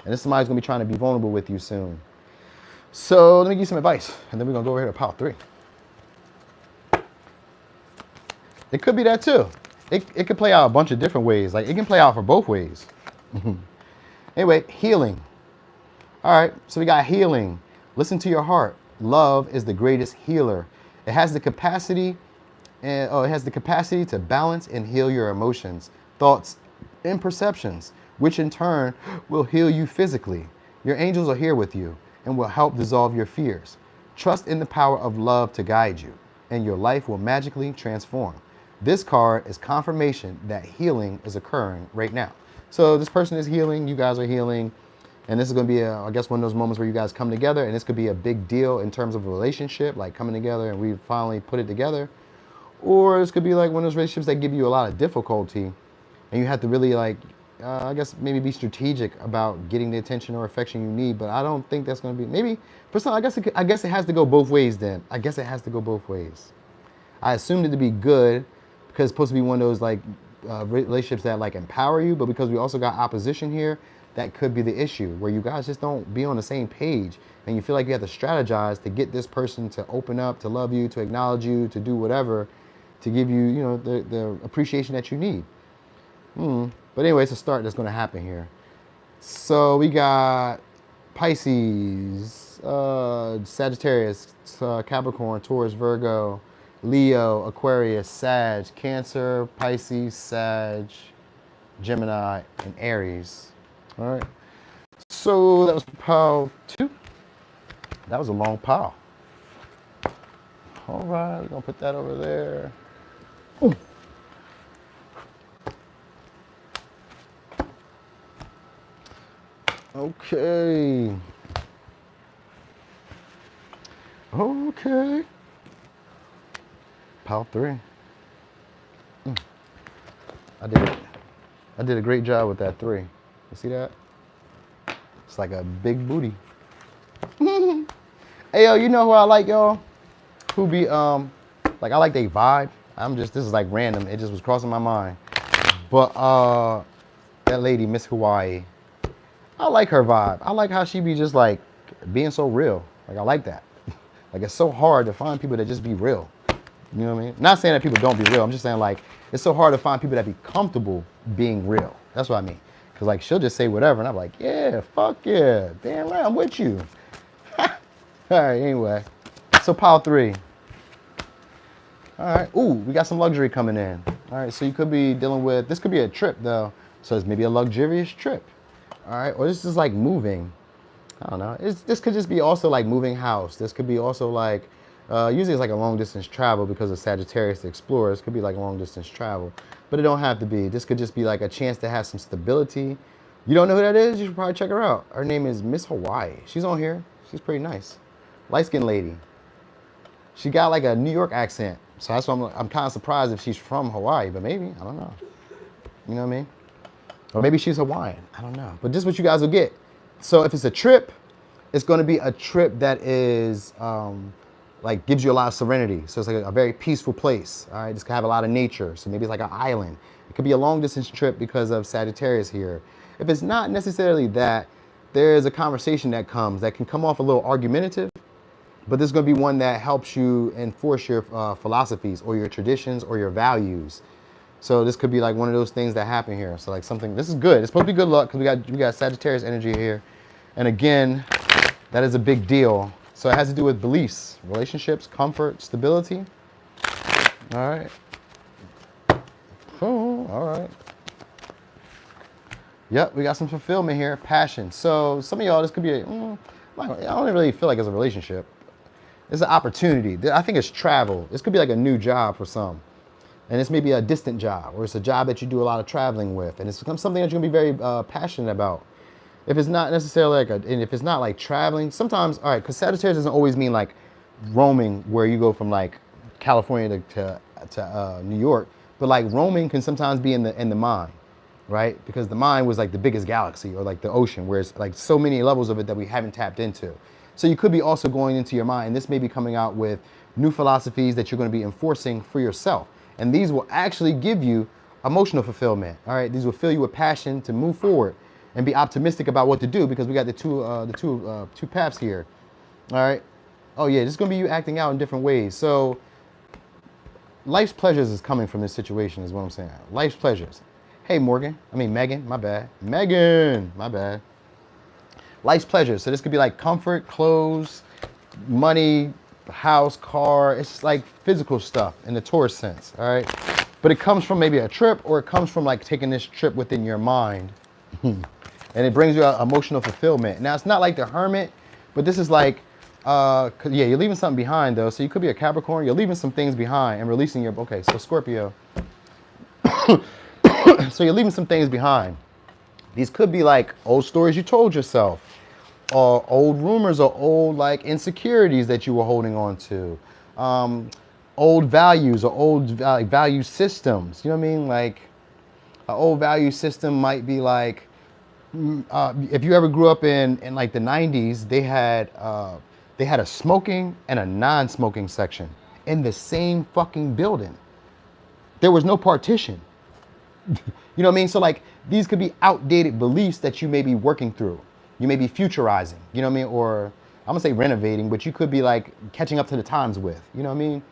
And this somebody's gonna be trying to be vulnerable with you soon. So let me give you some advice, and then we're gonna go over here to pile 3. It could be that too. It could play out a bunch of different ways. Like it can play out for both ways. Anyway, healing. All right, so we got healing. Listen to your heart. Love is the greatest healer. It has the capacity, to balance and heal your emotions, thoughts, and perceptions, which in turn will heal you physically. Your angels are here with you and will help dissolve your fears. Trust in the power of love to guide you, and your life will magically transform. This card is confirmation that healing is occurring right now. So this person is healing, you guys are healing, and this is going to be, I guess, one of those moments where you guys come together, and this could be a big deal in terms of a relationship, like coming together and we finally put it together. Or this could be like one of those relationships that give you a lot of difficulty, and you have to really like, I guess maybe be strategic about getting the attention or affection you need. But I don't think that's going to be, maybe for some, I guess it has to go both ways then. I guess it has to go both ways. I assumed it to be good because it's supposed to be one of those like relationships that like empower you, but because we also got opposition here, that could be the issue where you guys just don't be on the same page and you feel like you have to strategize to get this person to open up, to love you, to acknowledge you, to do whatever, to give you, you know, the appreciation that you need. But anyway, it's a start that's going to happen here. So we got Pisces, Sagittarius, Capricorn, Taurus, Virgo, Leo, Aquarius, Sag, Cancer, Pisces, Sag, Gemini, and Aries. All right. So that was pile 2. That was a long pile. All right, we're going to put that over there. Ooh. Okay. Okay. Pile 3. I did a great job with that 3. You see that? It's like a big booty. Hey yo, you know who I like, y'all? Who be like I like they vibe. This is like random. It just was crossing my mind. But that lady, Miss Hawaii. I like her vibe. I like how she be just like being so real. Like I like that. Like it's so hard to find people that just be real. You know what I mean? Not saying that people don't be real. I'm just saying like it's so hard to find people that be comfortable being real. That's what I mean. Cause like she'll just say whatever and I'm like, yeah, fuck yeah. Damn right, I'm with you. All right, anyway. So pile 3. All right. Ooh, we got some luxury coming in. All right, so you could be dealing with, this could be a trip though. So it's maybe a luxurious trip. All right, or this is like moving. I don't know. This could just be also like moving house. This could be also like, usually it's like a long distance travel because of Sagittarius, the explorer. This could be like long distance travel, but it don't have to be. This could just be like a chance to have some stability. You don't know who that is? You should probably check her out. Her name is Miss Hawaii. She's on here. She's pretty nice. Light-skinned lady. She got like a New York accent. So that's why I'm kind of surprised if she's from Hawaii, but maybe, I don't know. You know what I mean? Or maybe she's Hawaiian. I don't know. But this is what you guys will get. So if it's a trip, it's going to be a trip that is like gives you a lot of serenity. So it's like a very peaceful place. All right. It's going to have a lot of nature. So maybe it's like an island. It could be a long distance trip because of Sagittarius here. If it's not necessarily that, there is a conversation that comes that can come off a little argumentative, but this is going to be one that helps you enforce your philosophies or your traditions or your values. So this could be like one of those things that happen here. So like something, this is good. It's supposed to be good luck because we got Sagittarius energy here. And again, that is a big deal. So it has to do with beliefs, relationships, comfort, stability. All right. Cool. All right. Yep, we got some fulfillment here, passion. So some of y'all, this could be I don't really feel like it's a relationship. It's an opportunity. I think it's travel. This could be like a new job for some. And it's maybe a distant job, or it's a job that you do a lot of traveling with. And it's something that you're gonna be very passionate about. If it's not necessarily and if it's not like traveling, sometimes, all right, because Sagittarius doesn't always mean like roaming where you go from like California to New York, but like roaming can sometimes be in the mind, right? Because the mind was like the biggest galaxy or like the ocean, where it's like so many levels of it that we haven't tapped into. So you could be also going into your mind, and this may be coming out with new philosophies that you're going to be enforcing for yourself. And these will actually give you emotional fulfillment. All right, these will fill you with passion to move forward and be optimistic about what to do, because we got the two paths here. All right. Oh yeah, this is gonna be you acting out in different ways. So life's pleasures is coming from this situation, is what I'm saying. Life's pleasures. Hey Morgan, I mean Megan, my bad. Megan, my bad. Life's pleasures. So this could be like comfort, clothes, money, house, car. It's like physical stuff in the tourist sense. All right. But it comes from maybe a trip, or it comes from like taking this trip within your mind. And it brings you emotional fulfillment. Now, it's not like the Hermit, but this is like, yeah, you're leaving something behind though. So you could be a Capricorn, you're leaving some things behind and releasing your, okay, so Scorpio. So you're leaving some things behind. These could be like old stories you told yourself, or old rumors, or old like insecurities that you were holding on to. Old values, or old value systems. You know what I mean? Like an old value system might be like, if you ever grew up in like the 90s, they had a smoking and a non-smoking section in the same fucking building. There was no partition. You know what I mean? So like these could be outdated beliefs that you may be working through. You may be futurizing, you know what I mean? Or I'm gonna say renovating, but you could be like catching up to the times with, you know what I mean?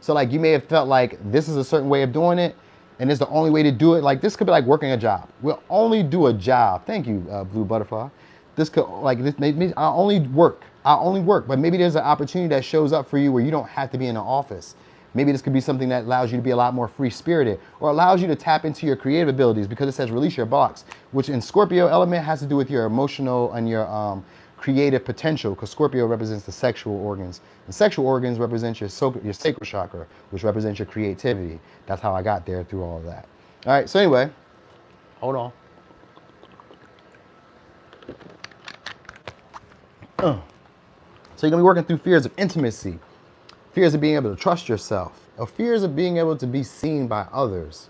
So like you may have felt like this is a certain way of doing it, and it's the only way to do it. Like this could be like working a job. We'll only do a job. Thank you, Blue Butterfly. This could like this. Maybe I only work. But maybe there's an opportunity that shows up for you where you don't have to be in the office. Maybe this could be something that allows you to be a lot more free spirited, or allows you to tap into your creative abilities, because it says release your blocks, which in Scorpio element has to do with your emotional and your creative potential, because Scorpio represents the sexual organs. The sexual organs represent your sacral chakra, which represents your creativity. That's how I got there through all of that. All right, so anyway, hold on. So you're gonna be working through fears of intimacy, fears of being able to trust yourself, or fears of being able to be seen by others.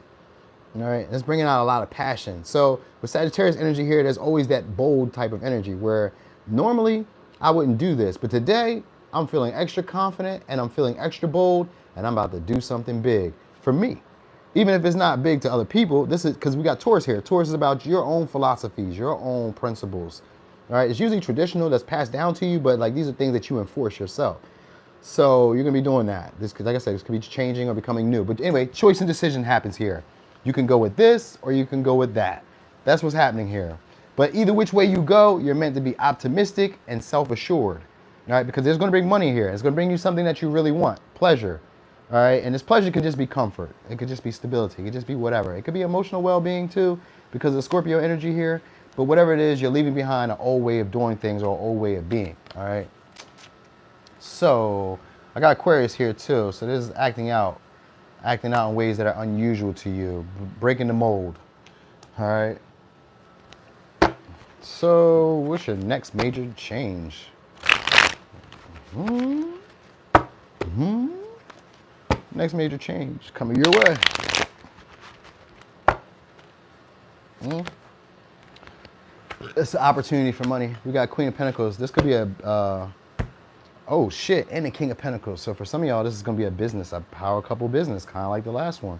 All right, it's bringing out a lot of passion. So with Sagittarius energy here, there's always that bold type of energy where normally I wouldn't do this, but today I'm feeling extra confident and I'm feeling extra bold, and I'm about to do something big for me. Even if it's not big to other people, this is because we got Taurus here. Taurus is about your own philosophies, your own principles. All right, it's usually traditional, that's passed down to you, but like these are things that you enforce yourself. So you're gonna be doing that. This, like I said, this could be changing or becoming new. But anyway, choice and decision happens here. You can go with this or you can go with that. That's what's happening here. But either which way you go, you're meant to be optimistic and self-assured. All right, because there's gonna bring money here. It's gonna bring you something that you really want, pleasure. All right, and this pleasure could just be comfort. It could just be stability. It could just be whatever. It could be emotional well-being too, because of Scorpio energy here. But whatever it is, you're leaving behind an old way of doing things or an old way of being. All right. So I got Aquarius here too. So this is acting out in ways that are unusual to you, breaking the mold. All right. So what's your next major change? Next major change coming your way. It's an opportunity for money. We got Queen of Pentacles. This could be a, oh shit, and the King of Pentacles. So for some of y'all, this is gonna be a business, a power couple business, kind of like the last one.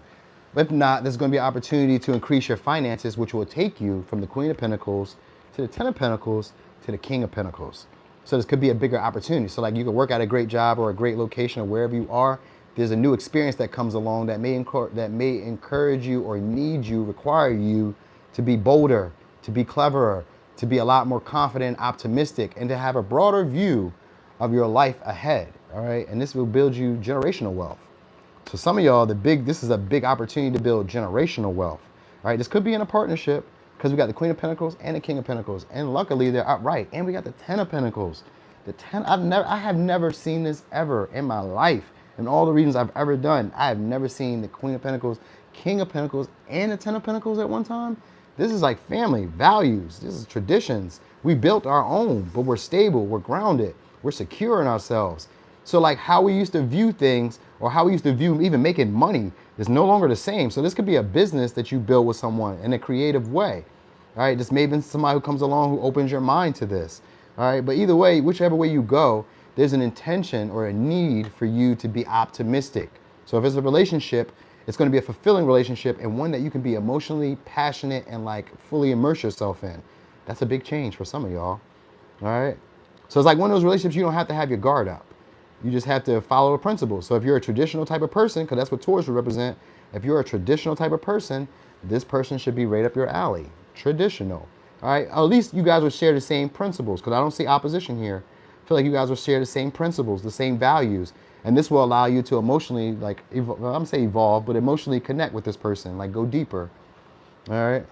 But if not, there's gonna be an opportunity to increase your finances, which will take you from the Queen of Pentacles to the Ten of Pentacles to the King of Pentacles. So this could be a bigger opportunity. So like you could work at a great job or a great location or wherever you are. There's a new experience that comes along that may encourage you or need you, require you to be bolder, to be cleverer, to be a lot more confident, optimistic, and to have a broader view of your life ahead, all right? And this will build you generational wealth. So some of y'all, this is a big opportunity to build generational wealth, all right? This could be in a partnership because we got the Queen of Pentacles and the King of Pentacles, and luckily they're upright. And we got the Ten of Pentacles. The 10, I have never seen this ever in my life. And all the reasons I've ever done, I have never seen the Queen of Pentacles, King of Pentacles, and the Ten of Pentacles at one time. This is like family, values, this is traditions. We built our own, but we're stable, we're grounded, we're secure in ourselves. So like how we used to view things, or how we used to view even making money, is no longer the same. So this could be a business that you build with someone in a creative way. All right, this may have been somebody who comes along who opens your mind to this. All right, but either way, whichever way you go, there's an intention or a need for you to be optimistic. So if it's a relationship, It's going to be a fulfilling relationship and one that you can be emotionally passionate and like fully immerse yourself in. That's a big change for some of y'all. All right. So it's like one of those relationships you don't have to have your guard up. You just have to follow the principles. So if you're a traditional type of person, because that's what Taurus would represent, if you're a traditional type of person, this person should be right up your alley. Traditional. All right. At least you guys will share the same principles, because I don't see opposition here. I feel like you guys will share the same principles, the same values. And this will allow you to emotionally, like, I'm going to say evolve, but emotionally connect with this person, like go deeper. All right.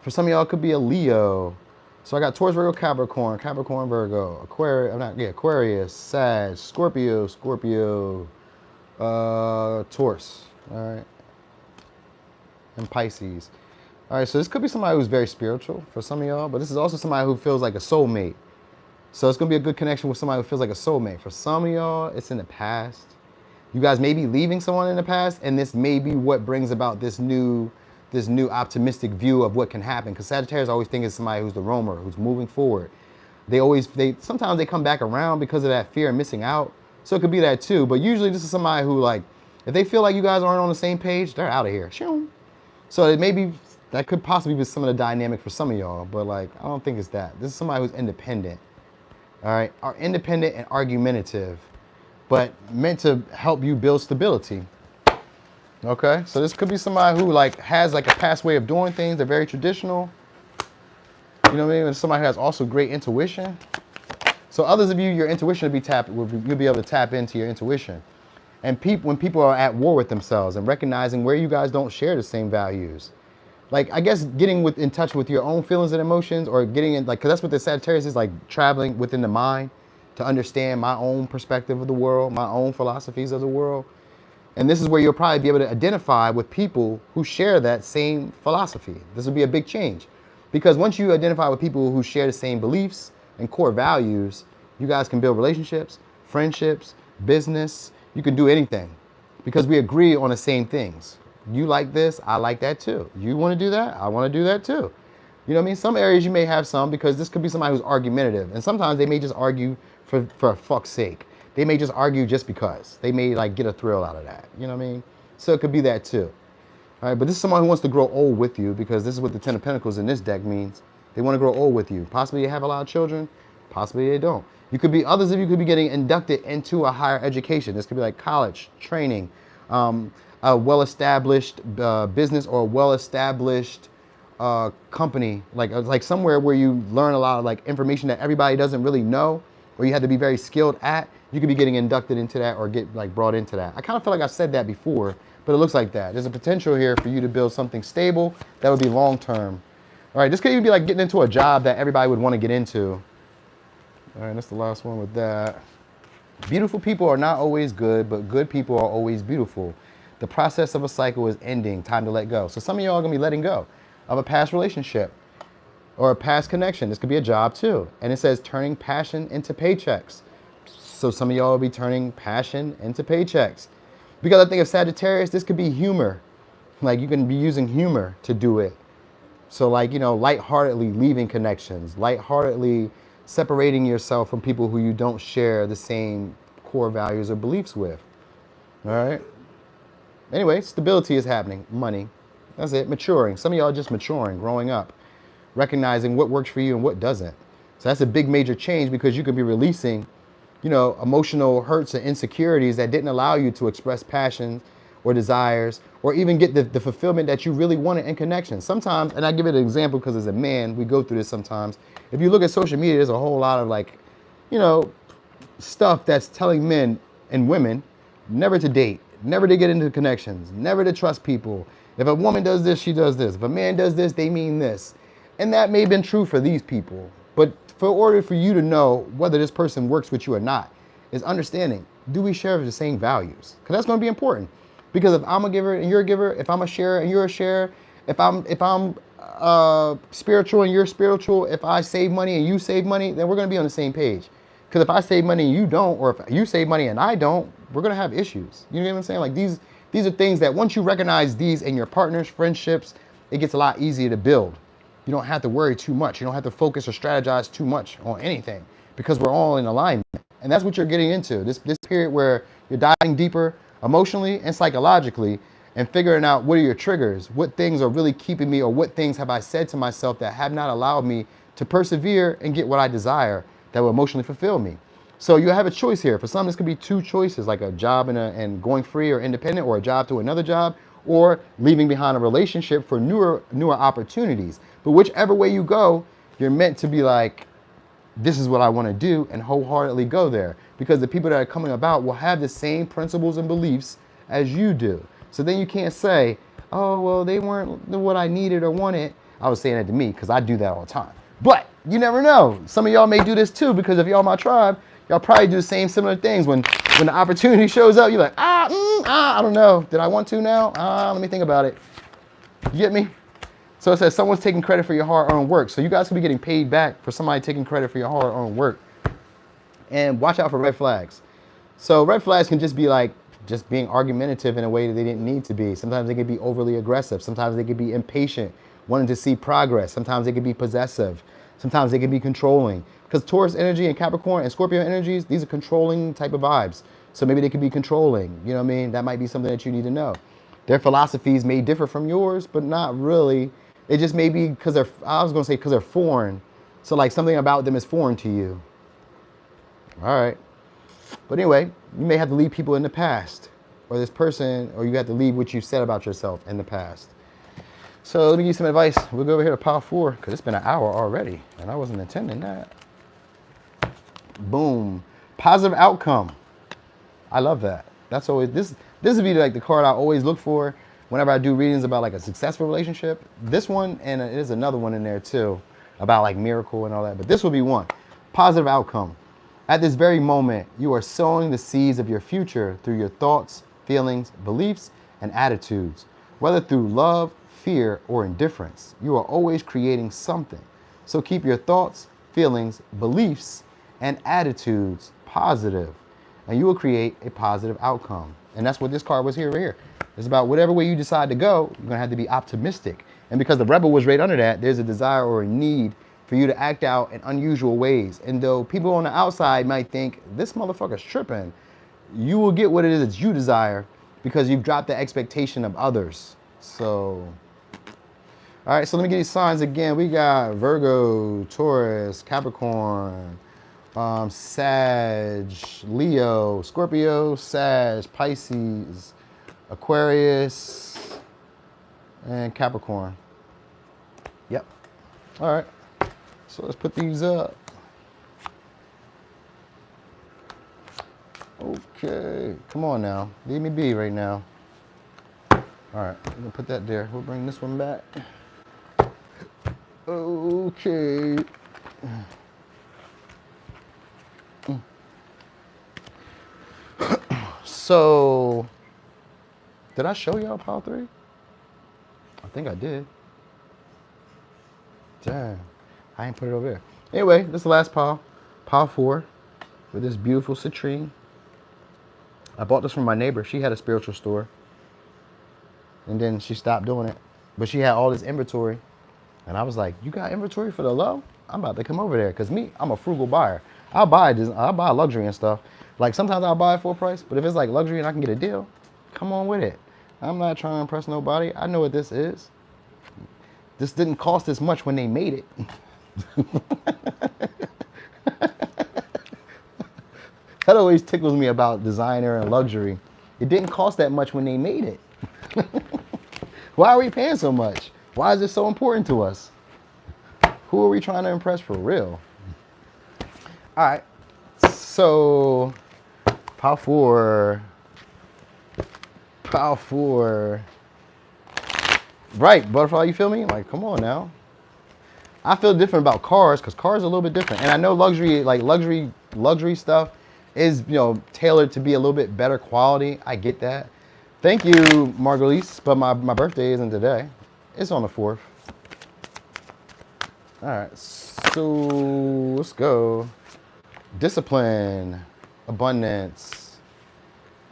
For some of y'all, it could be a Leo. So I got Taurus, Virgo, Capricorn, Capricorn, Virgo, Aquarius, Sag, Scorpio, Taurus, all right, and Pisces. All right, so this could be somebody who's very spiritual for some of y'all, but this is also somebody who feels like a soulmate. So it's gonna be a good connection with somebody who feels like a soulmate. For some of y'all, it's in the past. You guys may be leaving someone in the past, and this may be what brings about this new optimistic view of what can happen. Because Sagittarius always think it's somebody who's the roamer, who's moving forward. Sometimes they come back around because of that fear of missing out. So it could be that too. But usually this is somebody who, like, if they feel like you guys aren't on the same page, they're out of here. So it may be, that could possibly be some of the dynamic for some of y'all. But like, I don't think it's that. This is somebody who's independent. All right, are independent and argumentative, but meant to help you build stability. Okay, so this could be somebody who like has like a past way of doing things. They're very traditional. You know what I mean? And somebody who has also great intuition. So others of you, your intuition you'll be able to tap into your intuition. And when people are at war with themselves and recognizing where you guys don't share the same values. Like, I guess getting in touch with your own feelings and emotions, or getting in, like, because that's what the Sagittarius is, like traveling within the mind to understand my own perspective of the world, my own philosophies of the world. And this is where you'll probably be able to identify with people who share that same philosophy. This will be a big change. Because once you identify with people who share the same beliefs and core values, you guys can build relationships, friendships, business. You can do anything because we agree on the same things. You like this, I like that too. You want to do that, I want to do that too. You know what I mean? Some areas you may have some, because this could be somebody who's argumentative. And sometimes they may just argue for fuck's sake. They may just argue just because. They may like get a thrill out of that. You know what I mean? So it could be that too. All right, but this is someone who wants to grow old with you, because this is what the Ten of Pentacles in this deck means. They want to grow old with you. Possibly they have a lot of children. Possibly they don't. Others of you could be getting inducted into a higher education. This could be like college, training, a well-established business, or a well-established company, like somewhere where you learn a lot of like information that everybody doesn't really know, or you have to be very skilled at. You could be getting inducted into that or get like brought into that. I kind of feel like I've said that before, but it looks like that. There's a potential here for you to build something stable that would be long-term. All right, this could even be like getting into a job that everybody would want to get into. All right, that's the last one with that. Beautiful people are not always good, but good people are always beautiful. The process of a cycle is ending. Time to let go. So some of y'all are going to be letting go of a past relationship or a past connection. This could be a job too. And it says turning passion into paychecks. So some of y'all will be turning passion into paychecks. Because I think of Sagittarius, this could be humor. Like you can be using humor to do it. So like, you know, lightheartedly leaving connections, lightheartedly separating yourself from people who you don't share the same core values or beliefs with. All right. Anyway, stability is happening. Money. That's it. Maturing. Some of y'all are just maturing, growing up, recognizing what works for you and what doesn't. So that's a big major change, because you could be releasing, you know, emotional hurts and insecurities that didn't allow you to express passions or desires, or even get the fulfillment that you really wanted in connection. Sometimes, and I give it an example because as a man, we go through this sometimes. If you look at social media, there's a whole lot of like, you know, stuff that's telling men and women never to date, never to get into connections, never to trust people. If a woman does this, she does this. If a man does this, they mean this. And that may have been true for these people. But in order for you to know whether this person works with you or not, is understanding, do we share the same values? Because that's going to be important. Because if I'm a giver and you're a giver, if I'm a sharer and you're a sharer, if I'm spiritual and you're spiritual, if I save money and you save money, then we're going to be on the same page. Because if I save money and you don't, or if you save money and I don't, we're going to have issues. You know what I'm saying? Like these are things that once you recognize these in your partners, friendships, it gets a lot easier to build. You don't have to worry too much. You don't have to focus or strategize too much on anything, because we're all in alignment. And that's what you're getting into. This period where you're diving deeper emotionally and psychologically, and figuring out what are your triggers, what things are really keeping me, or what things have I said to myself that have not allowed me to persevere and get what I desire that will emotionally fulfill me. So you have a choice here. For some, this could be two choices, like a job and going free or independent, or a job to another job, or leaving behind a relationship for newer opportunities. But whichever way you go, you're meant to be like, this is what I want to do, and wholeheartedly go there, because the people that are coming about will have the same principles and beliefs as you do. So then you can't say, oh, well, they weren't what I needed or wanted. I was saying that to me because I do that all the time. But you never know. Some of y'all may do this too, because if y'all my tribe, y'all probably do the same similar things. When the opportunity shows up, you're like, I don't know. Did I want to now? Let me think about it. You get me? So it says someone's taking credit for your hard-earned work. So you guys could be getting paid back for somebody taking credit for your hard-earned work. And watch out for red flags. So red flags can just be like just being argumentative in a way that they didn't need to be. Sometimes they could be overly aggressive. Sometimes they could be impatient, wanting to see progress. Sometimes they could be possessive. Sometimes they could be controlling. Because Taurus energy and Capricorn and Scorpio energies, these are controlling type of vibes. So maybe they could be controlling. You know what I mean? That might be something that you need to know. Their philosophies may differ from yours, but not really. It just may be because they're foreign. So like something about them is foreign to you. All right. But anyway, you may have to leave people in the past, or this person, or you have to leave what you said about yourself in the past. So let me give you some advice. We'll go over here to pile 4, because it's been an hour already, and I wasn't intending that. Boom. Positive outcome. I love that. That's always, this would be like the card I always look for whenever I do readings about like a successful relationship. This one, and there's another one in there too, about like miracle and all that, but this will be one. Positive outcome. At this very moment, you are sowing the seeds of your future through your thoughts, feelings, beliefs, and attitudes. Whether through love, fear, or indifference, you are always creating something. So keep your thoughts, feelings, beliefs, and attitudes positive, and you will create a positive outcome. And that's what this card was here. It's about whatever way you decide to go, you're gonna have to be optimistic. And because the rebel was right under that, there's a desire or a need for you to act out in unusual ways. And though people on the outside might think, this motherfucker's tripping, you will get what it is that you desire because you've dropped the expectation of others. So, all right, so let me give you signs again. We got Virgo, Taurus, Capricorn, Sag, Leo, Scorpio, Sag, Pisces, Aquarius, and Capricorn. Yep. All right. So let's put these up. Okay. Come on now. Leave me be right now. All right. I'm going to put that there. We'll bring this one back. Okay. So, did I show y'all pile 3? I think I did. Damn, I ain't put it over there. Anyway, this is the last pile 4, with this beautiful citrine. I bought this from my neighbor. She had a spiritual store, and then she stopped doing it. But she had all this inventory, and I was like, "You got inventory for the low? I'm about to come over there." Cause me, I'm a frugal buyer. I'll buy luxury and stuff. Like sometimes I'll buy it full price, but if it's like luxury and I can get a deal, come on with it. I'm not trying to impress nobody. I know what this is. This didn't cost this much when they made it. That always tickles me about designer and luxury. It didn't cost that much when they made it. Why are we paying so much? Why is it so important to us? Who are we trying to impress for real? All right, so pile 4. Right, butterfly, you feel me? Like, come on now. I feel different about cars because cars are a little bit different. And I know luxury stuff is, tailored to be a little bit better quality. I get that. Thank you, Margulies, but my birthday isn't today. It's on the 4th. All right, so let's go. Discipline, abundance.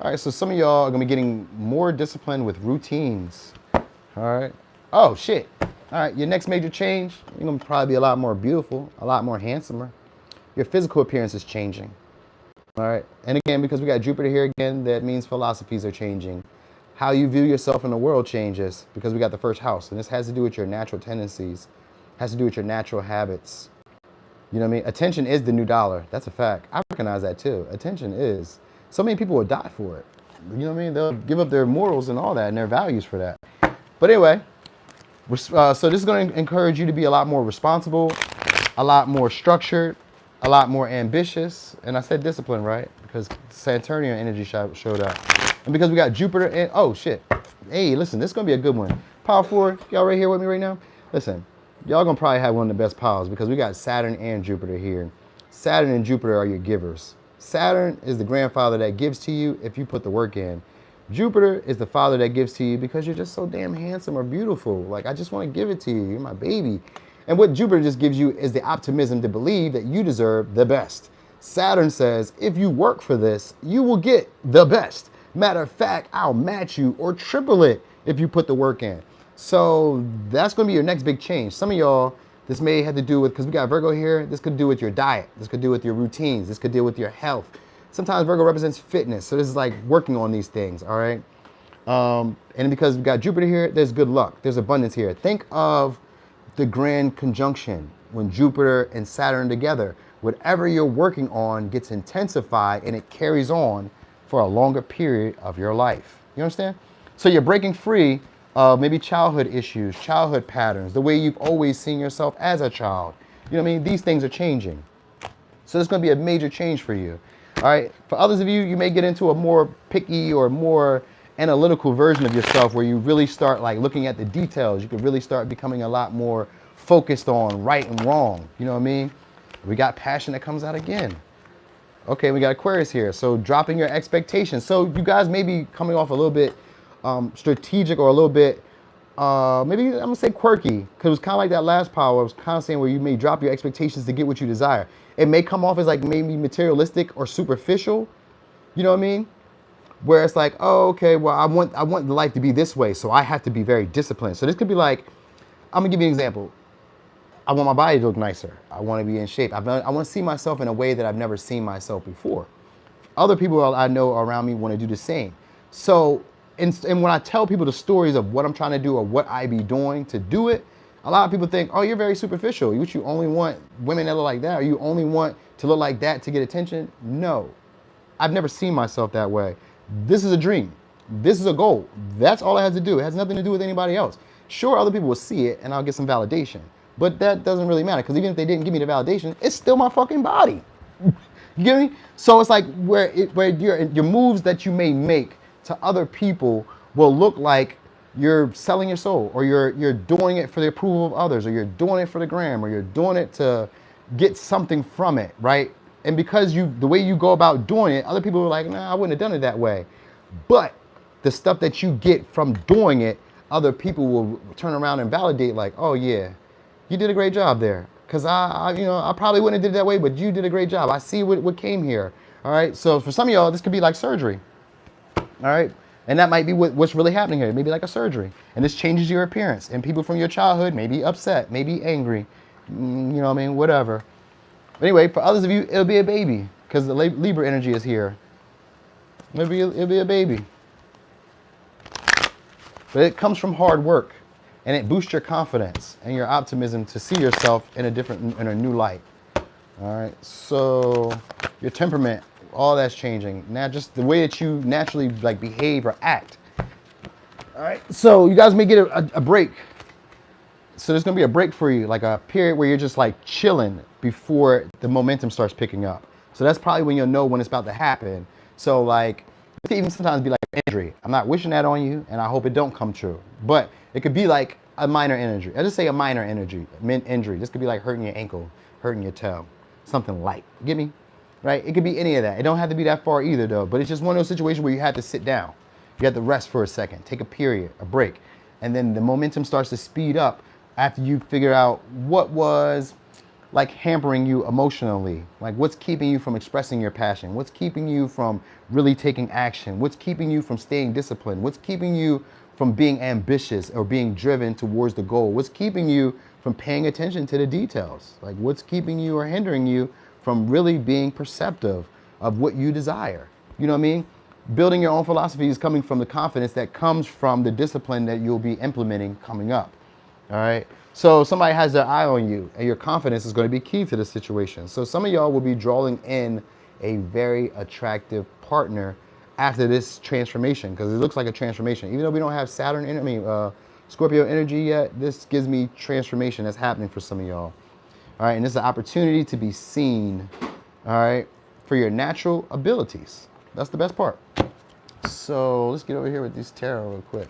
All right, so some of y'all are gonna be getting more disciplined with routines. All right. Oh, shit. All right, your next major change, you're gonna probably be a lot more beautiful, a lot more handsomer. Your physical appearance is changing. All right, and again, because we got Jupiter here again, that means philosophies are changing. How you view yourself in the world changes because we got the first house. And this has to do with your natural tendencies, has to do with your natural habits. You know what I mean? Attention is the new dollar. That's a fact. I recognize that too. Attention is. So many people will die for it. You know what I mean? They'll give up their morals and all that and their values for that. But anyway, so this is going to encourage you to be a lot more responsible, a lot more structured, a lot more ambitious. And I said discipline, right? Because Saturnian energy showed up. And because we got Jupiter and, oh shit. Hey, listen, this is going to be a good one. Power 4, y'all right here with me right now? Listen, y'all going to probably have one of the best powers because we got Saturn and Jupiter here. Saturn and Jupiter are your givers. Saturn is the grandfather that gives to you if you put the work in. Jupiter is the father that gives to you because you're just so damn handsome or beautiful. Like, I just want to give it to you. You're my baby. And what Jupiter just gives you is the optimism to believe that you deserve the best. Saturn says, if you work for this, you will get the best. Matter of fact, I'll match you or triple it if you put the work in. So that's going to be your next big change. Some of y'all, this may have to do with, because we got Virgo here, this could do with your diet. This could do with your routines. This could deal with your health. Sometimes Virgo represents fitness. So this is like working on these things, all right? And because we got Jupiter here, there's good luck. There's abundance here. Think of the grand conjunction when Jupiter and Saturn together. Whatever you're working on gets intensified and it carries on for a longer period of your life. You understand? So you're breaking free of maybe childhood issues, childhood patterns, the way you've always seen yourself as a child. You know what I mean? These things are changing. So there's going to be a major change for you. All right. For others of you, you may get into a more picky or more analytical version of yourself where you really start like looking at the details. You could really start becoming a lot more focused on right and wrong. You know what I mean? We got passion that comes out again. Okay, we got Aquarius here. So dropping your expectations. So you guys may be coming off a little bit strategic or a little bit, maybe I'm gonna say quirky, because it was kind of like that last power. I was kind of saying where you may drop your expectations to get what you desire. It may come off as like maybe materialistic or superficial. You know what I mean? Where it's like, oh, okay, well, I want the life to be this way, so I have to be very disciplined. So this could be like, I'm gonna give you an example. I want my body to look nicer. I want to be in shape. I want to see myself in a way that I've never seen myself before. Other people I know around me want to do the same. So, and when I tell people the stories of what I'm trying to do or what I be doing to do it, a lot of people think, oh, you're very superficial. You only want women that look like that, or you only want to look like that to get attention. No, I've never seen myself that way. This is a dream. This is a goal. That's all it has to do. It has nothing to do with anybody else. Sure, other people will see it and I'll get some validation. But that doesn't really matter because even if they didn't give me the validation, it's still my fucking body. You get me? So it's like where your moves that you may make to other people will look like you're selling your soul, or you're doing it for the approval of others, or you're doing it for the gram, or you're doing it to get something from it, right? And because the way you go about doing it, other people are like, nah, I wouldn't have done it that way. But the stuff that you get from doing it, other people will turn around and validate like, oh yeah, you did a great job there. Cause I probably wouldn't have did it that way, but you did a great job. I see what came here. All right. So for some of y'all, this could be like surgery. All right. And that might be what's really happening here. Maybe like a surgery. And this changes your appearance. And people from your childhood may be upset, may be angry. You know what I mean? Whatever. But anyway, for others of you, it'll be a baby. Because the Libra energy is here. It'll be a baby. But it comes from hard work. And it boosts your confidence and your optimism to see yourself in a new light. All right. So your temperament, all that's changing. Now just the way that you naturally like behave or act. All right. So you guys may get a break. So there's going to be a break for you, like a period where you're just like chilling before the momentum starts picking up. So that's probably when you'll know when it's about to happen. So like, it could even sometimes be like injury. I'm not wishing that on you and I hope it don't come true. But it could be like a minor injury. I just say a minor injury. This could be like hurting your ankle, hurting your toe, something light. Get me? Right? It could be any of that. It don't have to be that far either though, but it's just one of those situations where you have to sit down. You have to rest for a second, take a period, a break. And then the momentum starts to speed up after you figure out what was like hampering you emotionally, like what's keeping you from expressing your passion, what's keeping you from really taking action, what's keeping you from staying disciplined, what's keeping you from being ambitious or being driven towards the goal, what's keeping you from paying attention to the details, like what's keeping you or hindering you from really being perceptive of what you desire. You know what I mean? Building your own philosophy is coming from the confidence that comes from the discipline that you'll be implementing coming up. All right. So somebody has their eye on you, and your confidence is going to be key to the situation. So some of y'all will be drawing in a very attractive partner after this transformation, because it looks like a transformation. Even though we don't have Scorpio energy yet, this gives me transformation that's happening for some of y'all. All right. And this is an opportunity to be seen, all right, for your natural abilities. That's the best part. So let's get over here with these tarot real quick.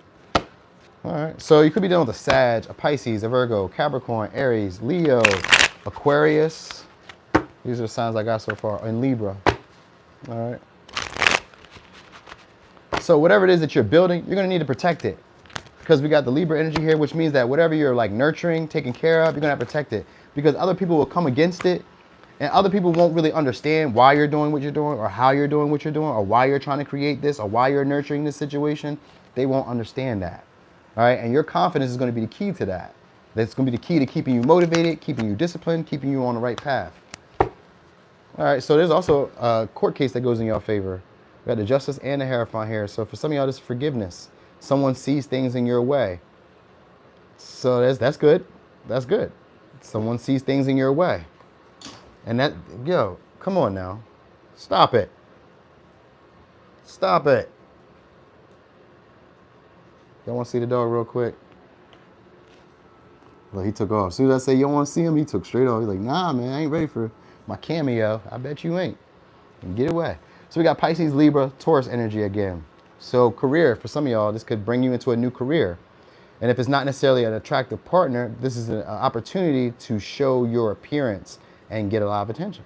All right, so you could be dealing with a Sag, a Pisces, a Virgo, Capricorn, Aries, Leo, Aquarius. These are the signs I got so far, and Libra. All right. So whatever it is that you're building, you're gonna need to protect it, because we got the Libra energy here, which means that whatever you're like nurturing, taking care of, you're gonna have to protect it, because other people will come against it, and other people won't really understand why you're doing what you're doing, or how you're doing what you're doing, or why you're trying to create this, or why you're nurturing this situation. They won't understand that. All right, and your confidence is going to be the key to that. That's going to be the key to keeping you motivated, keeping you disciplined, keeping you on the right path. All right, so there's also a court case that goes in your favor. We got the Justice and the Hierophant here. So for some of y'all, this is forgiveness. Someone sees things in your way. So that's good. That's good. Someone sees things in your way. And that, yo, come on now. Stop it. Stop it. Y'all want to see the dog real quick? Well, he took off. As soon as I say you don't want to see him, he took straight off. He's like, nah, man, I ain't ready for my cameo. I bet you ain't. And get away. So we got Pisces, Libra, Taurus energy again. So career, for some of y'all, this could bring you into a new career. And if it's not necessarily an attractive partner, this is an opportunity to show your appearance and get a lot of attention.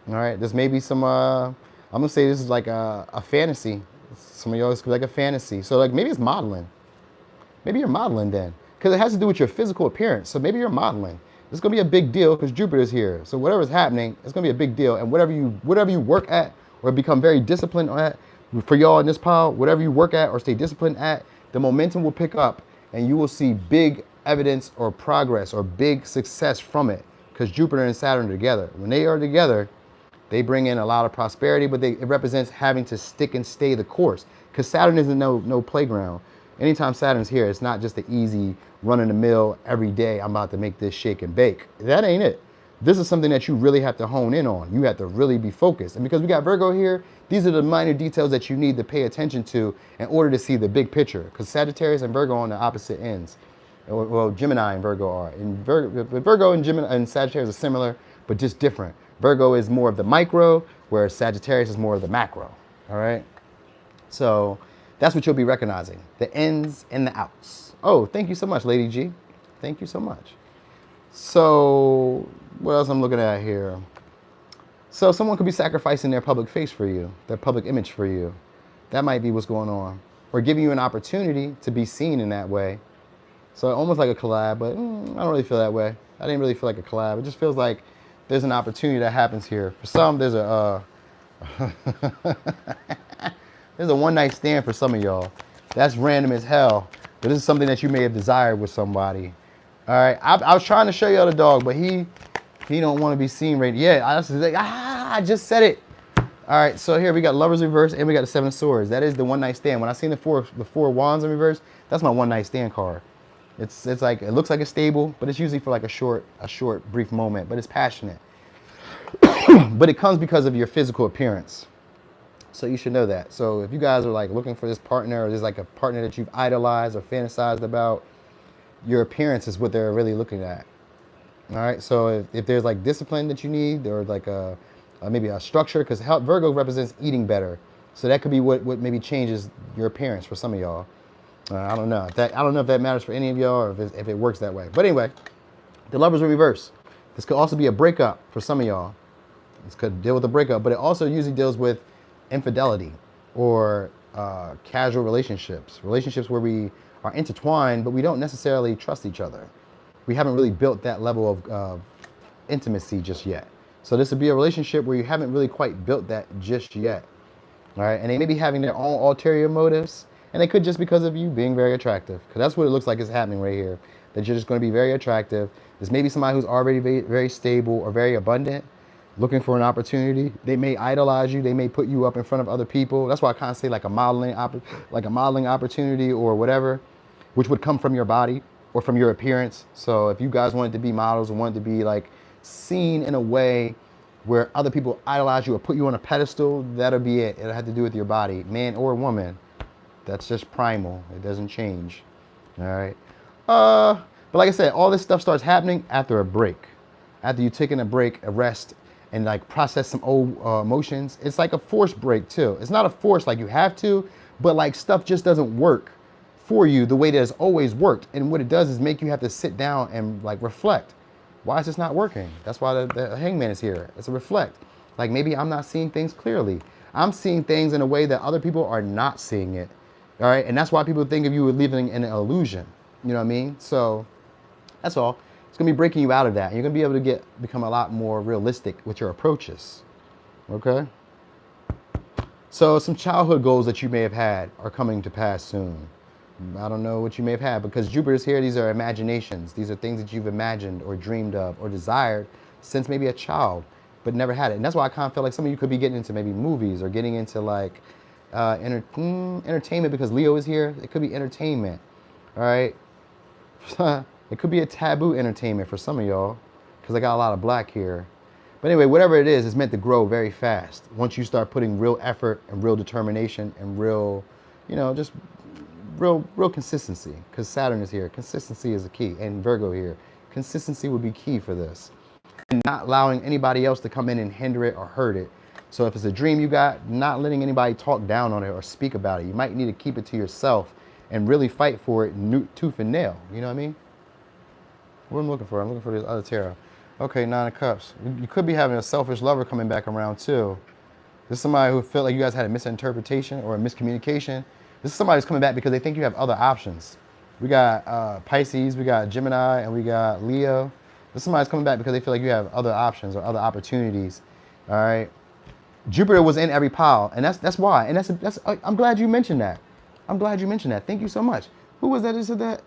All right, this may be some, I'm going to say this is like a fantasy. Some of y'all, this could be like a fantasy. So like maybe it's modeling. Maybe you're modeling then, because it has to do with your physical appearance. So maybe you're modeling. It's going to be a big deal because Jupiter's here. So whatever's happening, it's going to be a big deal. And whatever you work at or become very disciplined at, for y'all in this pile, whatever you work at or stay disciplined at, the momentum will pick up and you will see big evidence or progress or big success from it, because Jupiter and Saturn are together. When they are together, they bring in a lot of prosperity, but it represents having to stick and stay the course, because Saturn isn't no playground. Anytime Saturn's here, it's not just the easy run-of-the-mill every day, I'm about to make this shake and bake. That ain't it. This is something that you really have to hone in on. You have to really be focused. And because we got Virgo here, these are the minor details that you need to pay attention to in order to see the big picture, because Sagittarius and Virgo are on the opposite ends. Well, Gemini and Virgo are. And Virgo and Gemini and Sagittarius are similar, but just different. Virgo is more of the micro, whereas Sagittarius is more of the macro, all right? So that's what you'll be recognizing, the ins and the outs. Oh, thank you so much, Lady G. Thank you so much. So what else I'm looking at here? So someone could be sacrificing their public face for you, their public image for you. That might be what's going on. Or giving you an opportunity to be seen in that way. So almost like a collab, but I don't really feel that way. I didn't really feel like a collab. It just feels like there's an opportunity that happens here. For some, there's a there's a one-night stand for some of y'all. That's random as hell, but this is something that you may have desired with somebody. All right, I was trying to show y'all the dog, but he don't want to be seen right. Yeah, I was like, I just said it. All right, so here we got Lovers reverse and we got the Seven of Swords. That is the one-night stand. When I seen the four wands in reverse, that's my one-night stand card. It's like, it looks like it's stable, but it's usually for like a short, brief moment, but it's passionate. But it comes because of your physical appearance. So you should know that. So if you guys are like looking for this partner, or there's like a partner that you've idolized or fantasized about, your appearance is what they're really looking at. All right. So if there's like discipline that you need, or like maybe a structure, because Virgo represents eating better. So that could be what maybe changes your appearance for some of y'all. I don't know. I don't know if that matters for any of y'all, or if it works that way. But anyway, the Lovers in reverse. This could also be a breakup for some of y'all. This could deal with a breakup, but it also usually deals with infidelity or casual relationships where we are intertwined, but we don't necessarily trust each other. We haven't really built that level of intimacy just yet. So this would be a relationship where you haven't really quite built that just yet. All right, and they may be having their own ulterior motives, and they could just because of you being very attractive, because that's what it looks like is happening right here, that you're just going to be very attractive. There's maybe somebody who's already very, very stable or very abundant, looking for an opportunity. They may idolize you. They may put you up in front of other people. That's why I kind of say like a modeling opportunity or whatever, which would come from your body or from your appearance. So if you guys wanted to be models and wanted to be like seen in a way where other people idolize you or put you on a pedestal, that'll be it. It'll have to do with your body, man or woman. That's just primal. It doesn't change. All right. But like I said, all this stuff starts happening after a break. After you've taken a break, a rest, and like process some old emotions. It's like a forced break too. It's not a force like you have to, but like stuff just doesn't work for you the way that it's always worked. And what it does is make you have to sit down and like reflect. Why is this not working? That's why the hangman is here. It's a reflect. Like maybe I'm not seeing things clearly. I'm seeing things in a way that other people are not seeing it. All right. And that's why people think of you living in an illusion. You know what I mean? So that's all. It's going to be breaking you out of that. You're going to be able to become a lot more realistic with your approaches. Okay? So some childhood goals that you may have had are coming to pass soon. I don't know what you may have had because Jupiter's here. These are imaginations. These are things that you've imagined or dreamed of or desired since maybe a child, but never had it. And that's why I kind of feel like some of you could be getting into maybe movies or getting into like entertainment because Leo is here. It could be entertainment. All right? It could be a taboo entertainment for some of y'all because I got a lot of black here. But anyway, whatever it is, it's meant to grow very fast. Once you start putting real effort and real determination and real, you know, just real consistency because Saturn is here. Consistency is the key. And Virgo here. Consistency would be key for this. And not allowing anybody else to come in and hinder it or hurt it. So if it's a dream you got, not letting anybody talk down on it or speak about it. You might need to keep it to yourself and really fight for it tooth and nail. You know what I mean? What I'm looking for? I'm looking for this other tarot. Okay, Nine of Cups. You could be having a selfish lover coming back around too. This is somebody who felt like you guys had a misinterpretation or a miscommunication. This is somebody who's coming back because they think you have other options. We got Pisces, we got Gemini, and we got Leo. This is somebody's coming back because they feel like you have other options or other opportunities. All right. Jupiter was in every pile, and that's why. And that's I'm glad you mentioned that. I'm glad you mentioned that. Thank you so much. Who was that who said that?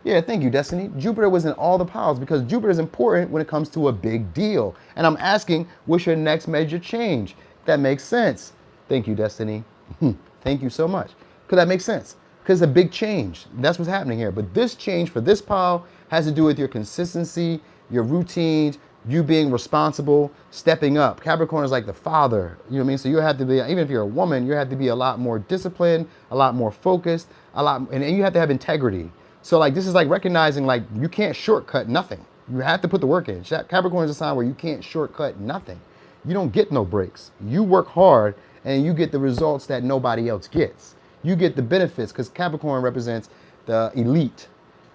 Yeah, thank you, Destiny. Jupiter was in all the piles because Jupiter is important when it comes to a big deal. And I'm asking, what's your next major change? That makes sense. Thank you, Destiny. Thank you so much. Because that makes sense. Because it's a big change. That's what's happening here. But this change for this pile has to do with your consistency, your routines, you being responsible, stepping up. Capricorn is like the father. You know what I mean? So you have to be, even if you're a woman, you have to be a lot more disciplined, a lot more focused, and you have to have integrity. So like this is like recognizing like you can't shortcut nothing. You have to put the work in. Capricorn is a sign where you can't shortcut nothing. You don't get no breaks. You work hard and you get the results that nobody else gets. You get the benefits because Capricorn represents the elite,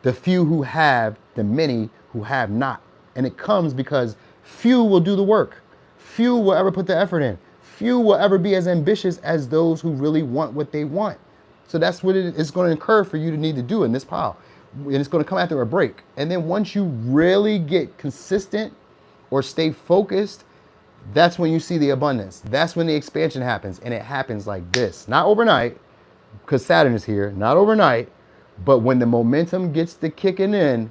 the few who have, the many who have not. And it comes because few will do the work. Few will ever put the effort in. Few will ever be as ambitious as those who really want what they want. So that's what it's going to incur for you to need to do in this pile. And it's going to come after a break. And then once you really get consistent or stay focused, that's when you see the abundance. That's when the expansion happens. And it happens like this. Not overnight, because Saturn is here. Not overnight. But when the momentum gets to kicking in,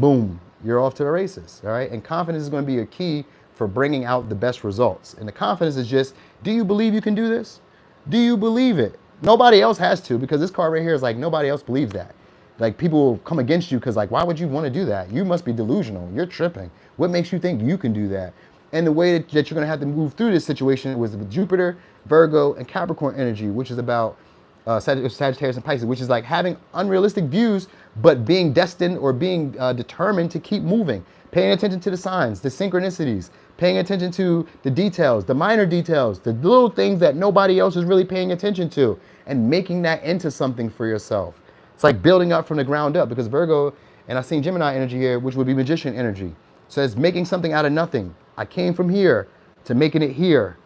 boom, you're off to the races. All right. And confidence is going to be a key for bringing out the best results. And the confidence is just, do you believe you can do this? Do you believe it? Nobody else has to, because this card right here is like nobody else believes that. Like people will come against you because like, why would you want to do that? You must be delusional. You're tripping. What makes you think you can do that? And the way that you're going to have to move through this situation was with Jupiter, Virgo, and Capricorn energy, which is about Sagittarius and Pisces, which is like having unrealistic views, but being destined or being determined to keep moving, paying attention to the signs, the synchronicities, paying attention to the details, the minor details, the little things that nobody else is really paying attention to, and making that into something for yourself. It's like building up from the ground up, because Virgo, and I've seen Gemini energy here, which would be magician energy. So it's making something out of nothing. I came from here to making it here.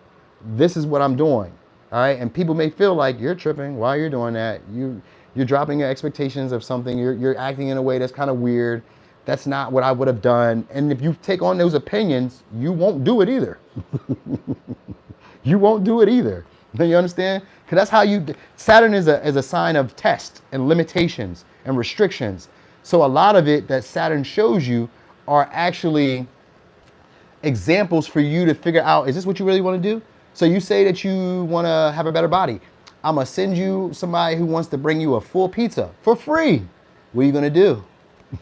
This is what I'm doing. All right. And people may feel like you're tripping while you're doing that. You're dropping your expectations of something. You're acting in a way that's kind of weird. That's not what I would have done. And if you take on those opinions, you won't do it either. You won't do it either. You understand? Because that's how Saturn is a sign of test and limitations and restrictions. So a lot of it that Saturn shows you are actually examples for you to figure out, is this what you really want to do? So you say that you want to have a better body. I'm going to send you somebody who wants to bring you a full pizza for free. What are you going to do?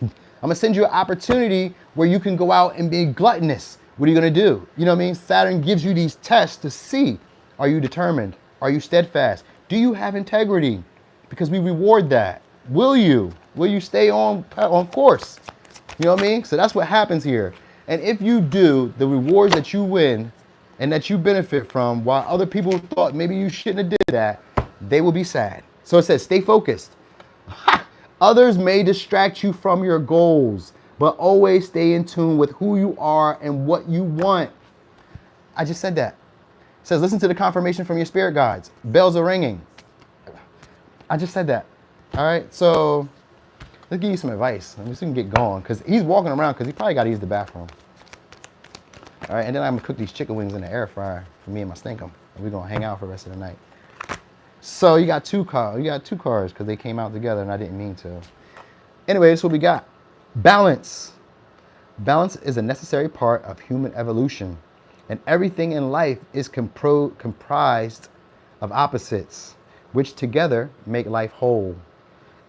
I'm going to send you an opportunity where you can go out and be gluttonous. What are you going to do? You know what I mean? Saturn gives you these tests to see, are you determined? Are you steadfast? Do you have integrity? Because we reward that. Will you? Will you stay on course? You know what I mean? So that's what happens here. And if you do, the rewards that you win and that you benefit from, while other people thought maybe you shouldn't have did that, they will be sad. So it says, stay focused. Others may distract you from your goals, but always stay in tune with who you are and what you want. I just said that. It says, listen to the confirmation from your spirit guides. Bells are ringing. I just said that. All right, so let's give you some advice. Let me see if we can get going, because he's walking around because he probably got to use the bathroom. All right, and then I'm going to cook these chicken wings in the air fryer for me and my stinkum. And we're going to hang out for the rest of the night. So you got two cars. You got two cars because they came out together and I didn't mean to. Anyway, that's what we got. Balance. Balance is a necessary part of human evolution, and everything in life is comprised of opposites, which together make life whole.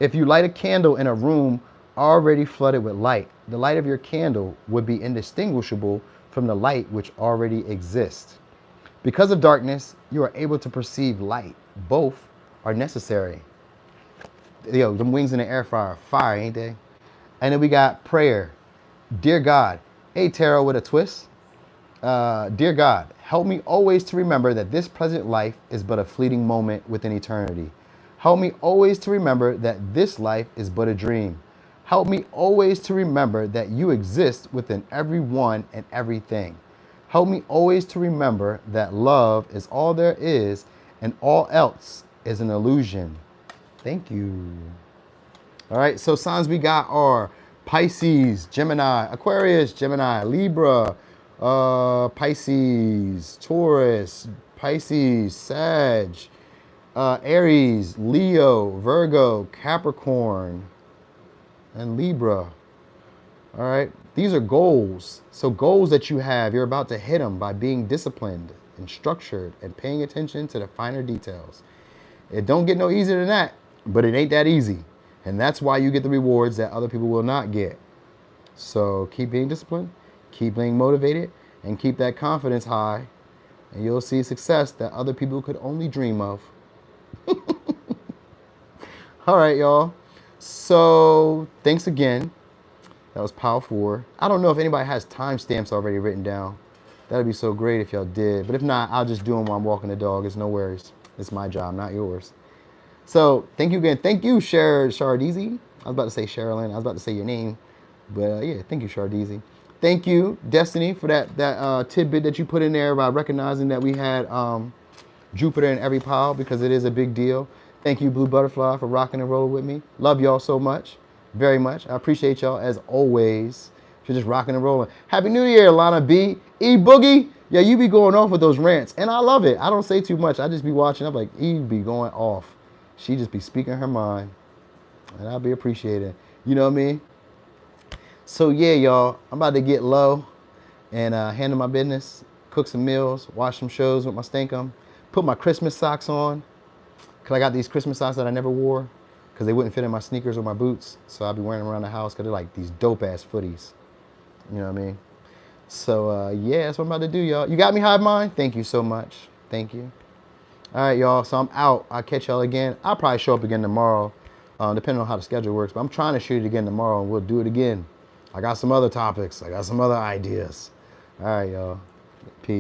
If you light a candle in a room already flooded with light, the light of your candle would be indistinguishable from the light which already exists. Because of darkness, you are able to perceive light. Both are necessary. Yo, them wings in the air fryer, fire, ain't they? And then we got prayer. Dear God, hey, tarot with a twist. Dear God, help me always to remember that this present life is but a fleeting moment within eternity. Help me always to remember that this life is but a dream. Help me always to remember that you exist within everyone and everything. Help me always to remember that love is all there is and all else is an illusion. Thank you. All right, so signs we got are Pisces, Gemini, Aquarius, Gemini, Libra, Pisces, Taurus, Pisces, Sag, Aries, Leo, Virgo, Capricorn, and Libra. All right, these are goals. So goals that you have, you're about to hit them by being disciplined and structured and paying attention to the finer details. It don't get no easier than that, but it ain't that easy. And that's why you get the rewards that other people will not get. So keep being disciplined, keep being motivated, and keep that confidence high, and you'll see success that other people could only dream of. All right, y'all. So thanks again. That was Pile 4. I don't know if anybody has timestamps already written down. That'd be so great if y'all did. But if not, I'll just do them while I'm walking the dog. It's no worries. It's my job, not yours. So thank you again. Thank you, Shardeezy. I was about to say Sherilyn. I was about to say your name. But yeah, thank you, Shardeezy. Thank you, Destiny, for that tidbit that you put in there about recognizing that we had Jupiter in every pile, because it is a big deal. Thank you, Blue Butterfly, for rocking and rolling with me. Love y'all so much. Very much. I appreciate y'all as always. You're just rocking and rolling. Happy New Year, Lana B. E Boogie. Yeah, you be going off with those rants. And I love it. I don't say too much. I just be watching. I'm like, E be going off. She just be speaking her mind. And I'll be appreciating. You know what I mean? So yeah, y'all. I'm about to get low and handle my business. Cook some meals. Watch some shows with my stinkum. Put my Christmas socks on. Because I got these Christmas socks that I never wore, because they wouldn't fit in my sneakers or my boots. So I'll be wearing them around the house because they're like these dope-ass footies. You know what I mean? So, yeah, that's what I'm about to do, y'all. You got me, Hive Mind? Thank you so much. Thank you. All right, y'all. So I'm out. I'll catch y'all again. I'll probably show up again tomorrow, depending on how the schedule works. But I'm trying to shoot it again tomorrow, and we'll do it again. I got some other topics. I got some other ideas. All right, y'all. Peace.